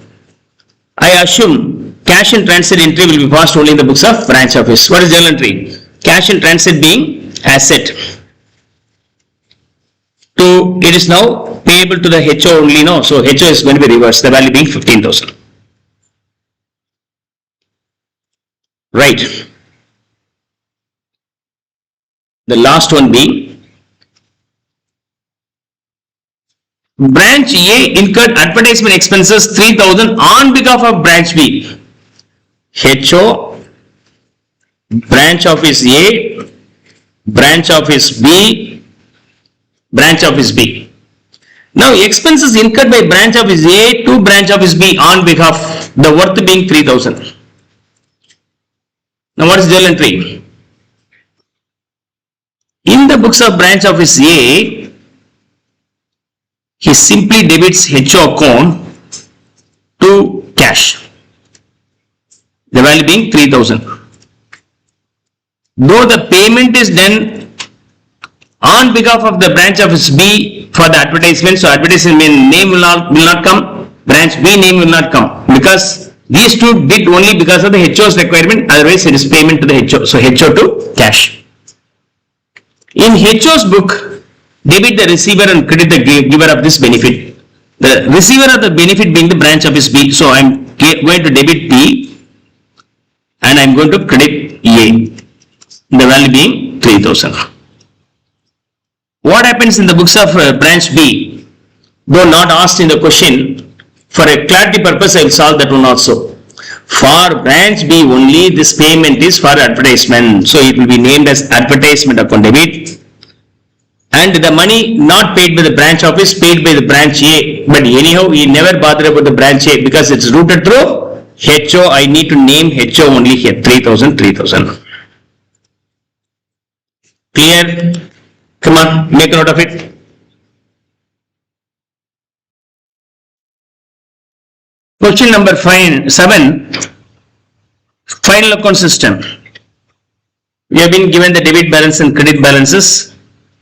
I assume cash in transit entry will be passed only in the books of branch office. What is journal entry? Cash in transit being asset. It is now payable to the HO only, no? So HO is going to be reversed, the value being 15,000. Right. The last one being branch A incurred advertisement expenses 3,000 on behalf of branch B. HO, branch office A, branch office B, branch office B. Now expenses incurred by branch office A to branch office B on behalf, the worth being 3,000. Now what is journal entry? In the books of branch office A, he simply debits HO account to cash, the value being 3,000. Though the payment is done on behalf of the branch office B for the advertisement, so advertisement name will not come, branch B name will not come, because these two did only because of the HO's requirement, otherwise it is payment to the HO, so HO to cash. In HO's book, debit the receiver and credit the giver of this benefit. The receiver of the benefit being the branch office B, so I am going to debit B and I am going to credit A, the value being 3,000. What happens in the books of branch B? Though not asked in the question, for a clarity purpose I will solve that one also. For branch B only, this payment is for advertisement. So it will be named as advertisement account debit. And the money not paid by the branch office, paid by the branch A. But anyhow, he never bothered about the branch A because it's routed through HO. I need to name HO only here, 3000, 3000. Clear? Come on, make a note of it. Question number 7, final account system. We have been given the debit balance and credit balances.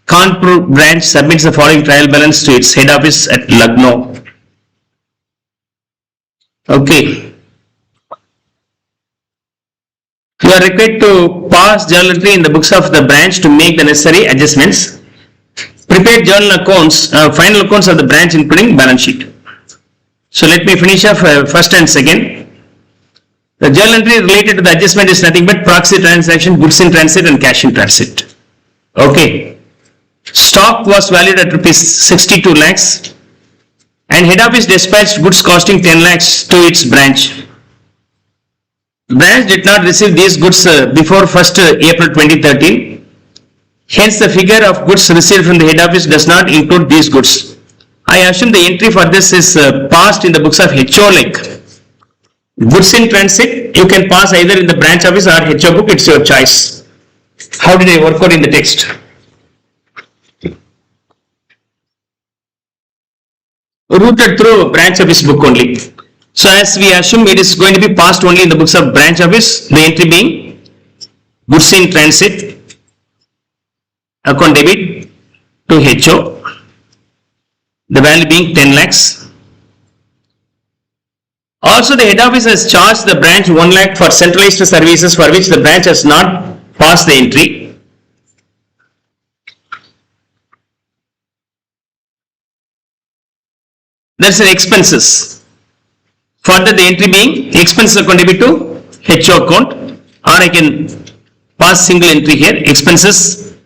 Kanpur branch submits the following trial balance to its head office at Lucknow. Okay. You are required to pass journal entry in the books of the branch to make the necessary adjustments. Prepare journal accounts, final accounts of the branch including balance sheet. So let me finish off first and second. The journal entry related to the adjustment is nothing but proxy transaction, goods in transit and cash in transit. Okay. Stock was valued at rupees 62 lakhs and head office dispatched goods costing 10 lakhs to its branch. Branch did not receive these goods before 1st April 2013. Hence the figure of goods received from the head office does not include these goods. I assume the entry for this is passed in the books of HO like goods in transit. You can pass either in the branch office or HO book, it's your choice. How did I work out in the text? Routed through branch office book only. So as we assume it is going to be passed only in the books of branch office, the entry being goods in transit, account debit to HO, the value being 10 lakhs. Also the head office has charged the branch 1 lakh for centralized services for which the branch has not passed the entry. That's the expenses. Further the entry being expenses account debit to HO account, or I can pass single entry here, expenses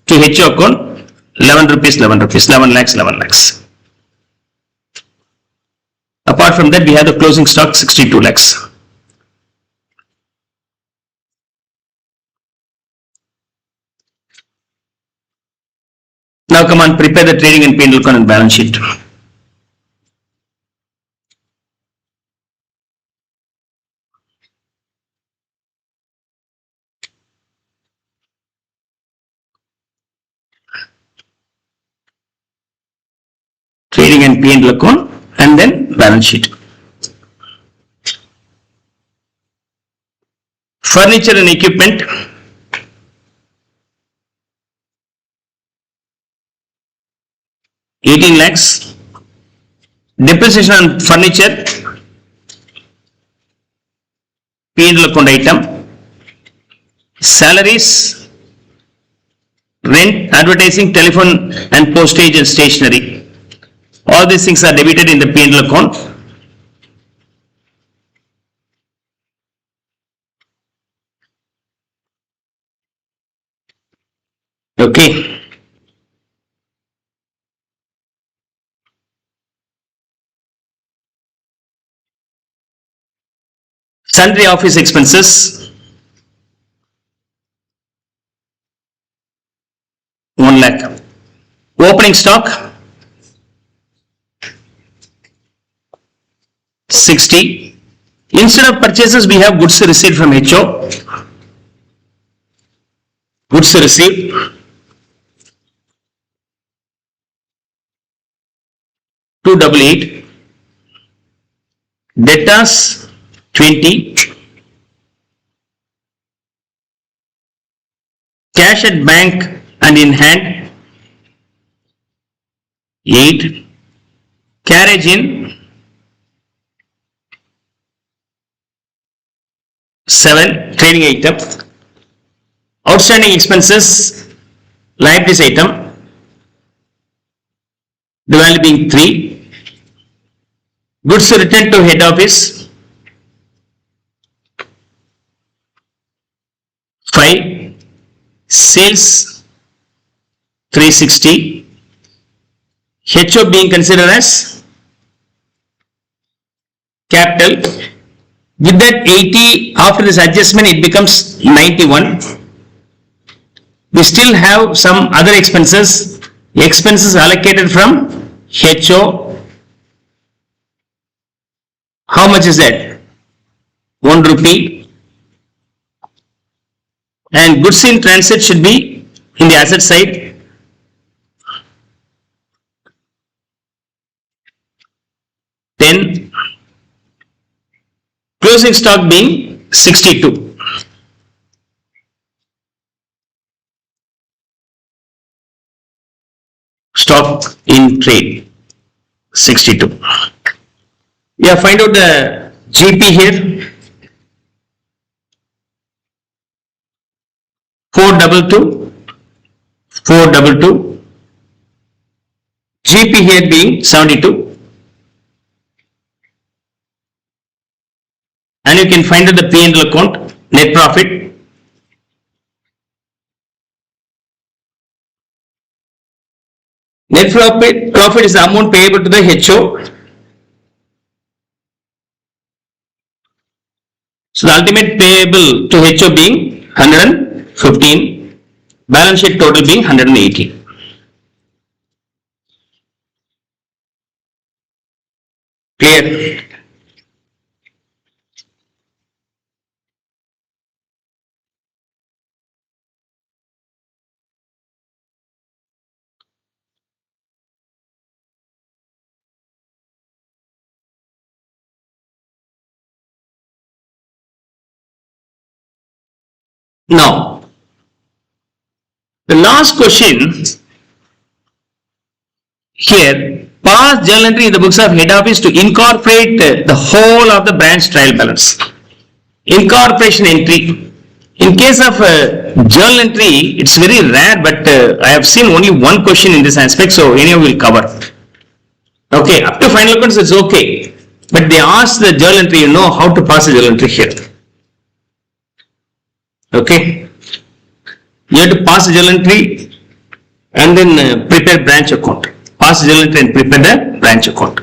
to HO account 11 rupees, 11 rupees, 11 lakhs, 11 lakhs. Apart from that we have the closing stock 62 lakhs. Now come on, prepare the trading and P&L account and balance sheet. Trading and P&L account and then balance sheet. Furniture and equipment. $18 lakhs. Depreciation on furniture, P&L account item. Salaries, rent, advertising, telephone and postage and stationery. All these things are debited in the P&L account. Okay. Sundry office expenses 1 lakh. Opening stock 60. Instead of purchases we have goods received from HO. Goods received 288. Debtors 20. Cash at bank and in hand 8. Carriage in 7. Trading item. Outstanding expenses, liabilities item, the value being 3. Goods returned to head office 5. Sales 360. HO being considered as capital. With that 80, after this adjustment, it becomes 91. We still have some other expenses allocated from HO. How much is that? 1 rupee. And goods in transit should be in the asset side. Then closing stock being 62. Stock in trade 62. Yeah, find out the GP here. 422. GP here being 72. And you can find out the P&L account, net profit. Net profit is the amount payable to the HO. So the ultimate payable to HO being 115. Balance sheet total being 180. Clear? Now, the last question here, pass journal entry in the books of head office to incorporate the whole of the branch trial balance. Incorporation entry. In case of journal entry, it's very rare, but I have seen only one question in this aspect, so anyhow will cover. Okay, up to final accounts it's okay, but they ask the journal entry, you know how to pass the journal entry here. Okay, you have to pass the journal entry and then prepare branch account. Pass the journal entry and prepare the branch account.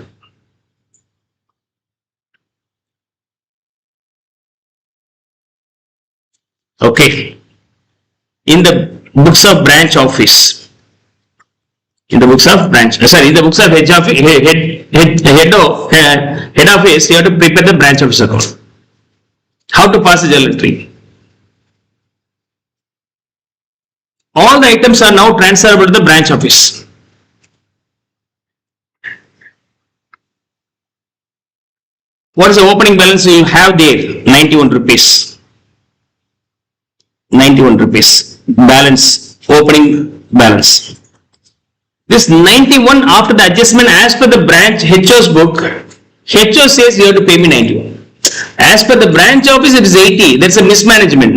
Okay, in the books of branch office, in the books of head office, you have to prepare the branch office account. How to pass the journal entry? All the items are now transferable to the branch office. What is the opening balance you have there? 91 rupees. 91 rupees. Balance, opening balance. This 91 after the adjustment as per the branch HO's book, HO says you have to pay me 91. As per the branch office it is 80. That's a mismanagement,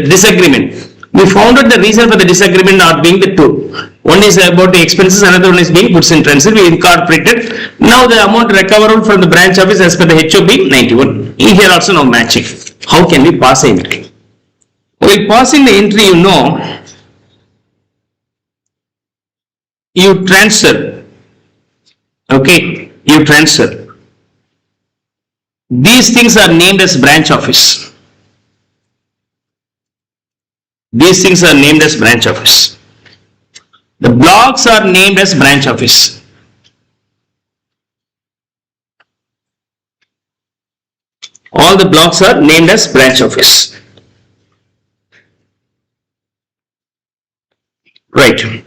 disagreement. We found out the reason for the disagreement not being the two. One is about the expenses, another one is being goods in transit. We incorporated. Now the amount recoverable from the branch office as per the HO being 91. Here also now matching. How can we pass the entry? While passing the entry, you know, you transfer. Okay, you transfer. These things are named as branch office. These things are named as branch office. The blocks are named as branch office. All the blocks are named as branch office. Right.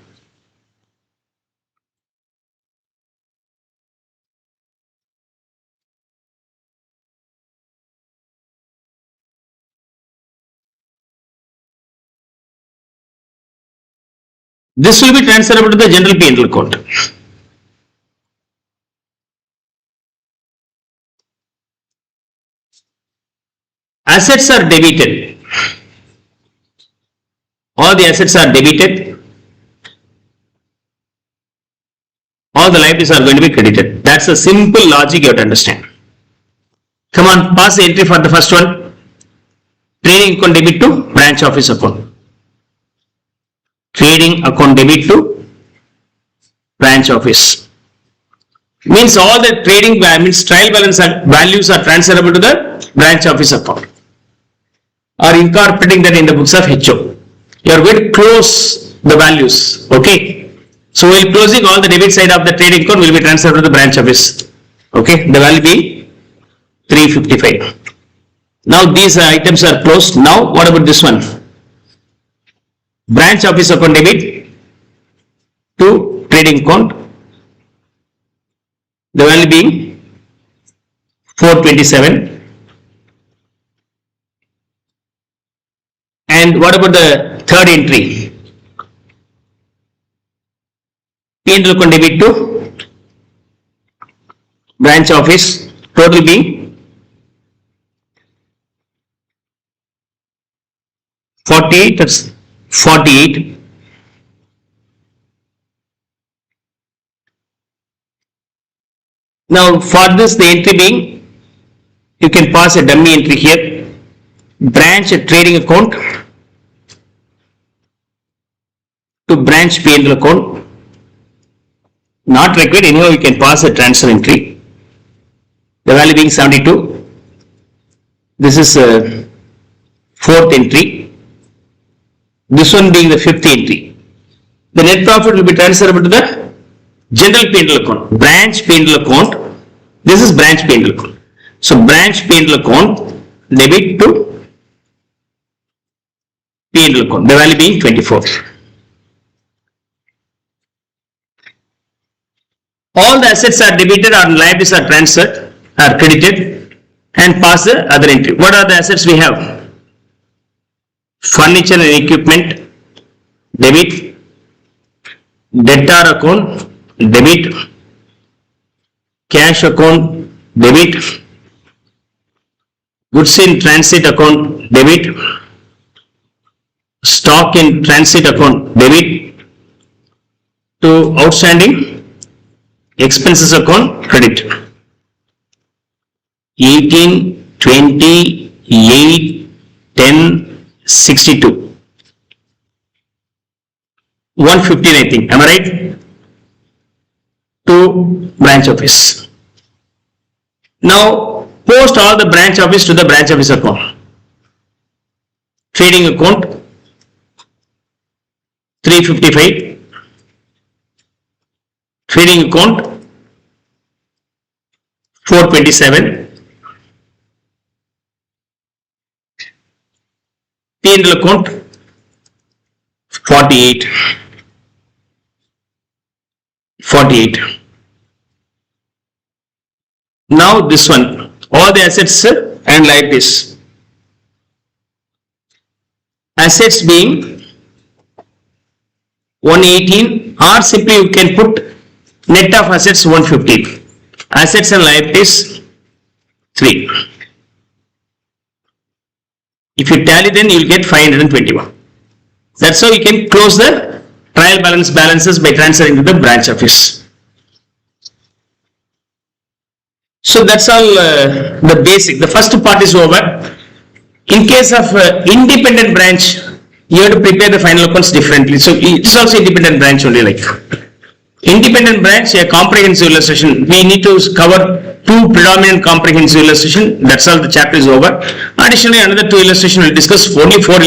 This will be transferable to the general P&L account. Assets are debited. All the assets are debited. All the liabilities are going to be credited. That's a simple logic you have to understand. Come on, pass the entry for the first one. Trading account debit to branch office account. Trading account debit to branch office. Means all the trading trial balance values are transferable to the branch office account, or incorporating that in the books of HO. You are going to close the values. Okay. So while closing, all the debit side of the trading account will be transferred to the branch office. Okay. The value be 355. Now these items are closed. Now what about this one? Branch office account debit to trading account. The value being 427. And what about the third entry? P&L account debit to branch office, total being 48, that's 48. Now for this, the entry being, you can pass a dummy entry here, branch trading account to branch P&L account. Not required, anyhow you can pass a transfer entry. The value being 72. This is fourth entry. This one being the fifth entry. The net profit will be transferable to the general P&L account, branch P&L account. This is branch P&L account. So branch P&L account debit to P&L account. The value being 24. All the assets are debited or liabilities are transferred, are credited, and pass the other entry. What are the assets we have? Furniture and equipment, debit. Debtor account, debit. Cash account, debit. Goods in transit account, debit. Stock in transit account, debit. To outstanding expenses account, credit. 18, 20, 8, 10, 62. 115, I think. Am I right? To branch office. Now post all the branch office to the branch office account. Trading account 355. Trading account 427. P&L account 48. 48. Now this one, all the assets and liabilities. Assets being 118, or simply you can put net of assets 115. Assets and liabilities 3. If you tally, then you will get 521. That's how you can close the trial balance balances by transferring to the branch office. So that's all the basic. The first part is over. In case of independent branch, you have to prepare the final accounts differently. So it's also independent branch only, like independent branch, a comprehensive illustration. We need to cover 2 predominant comprehensive illustration. That's all, the chapter is over. Additionally, another 2 illustration we'll discuss. Only 4 illustrations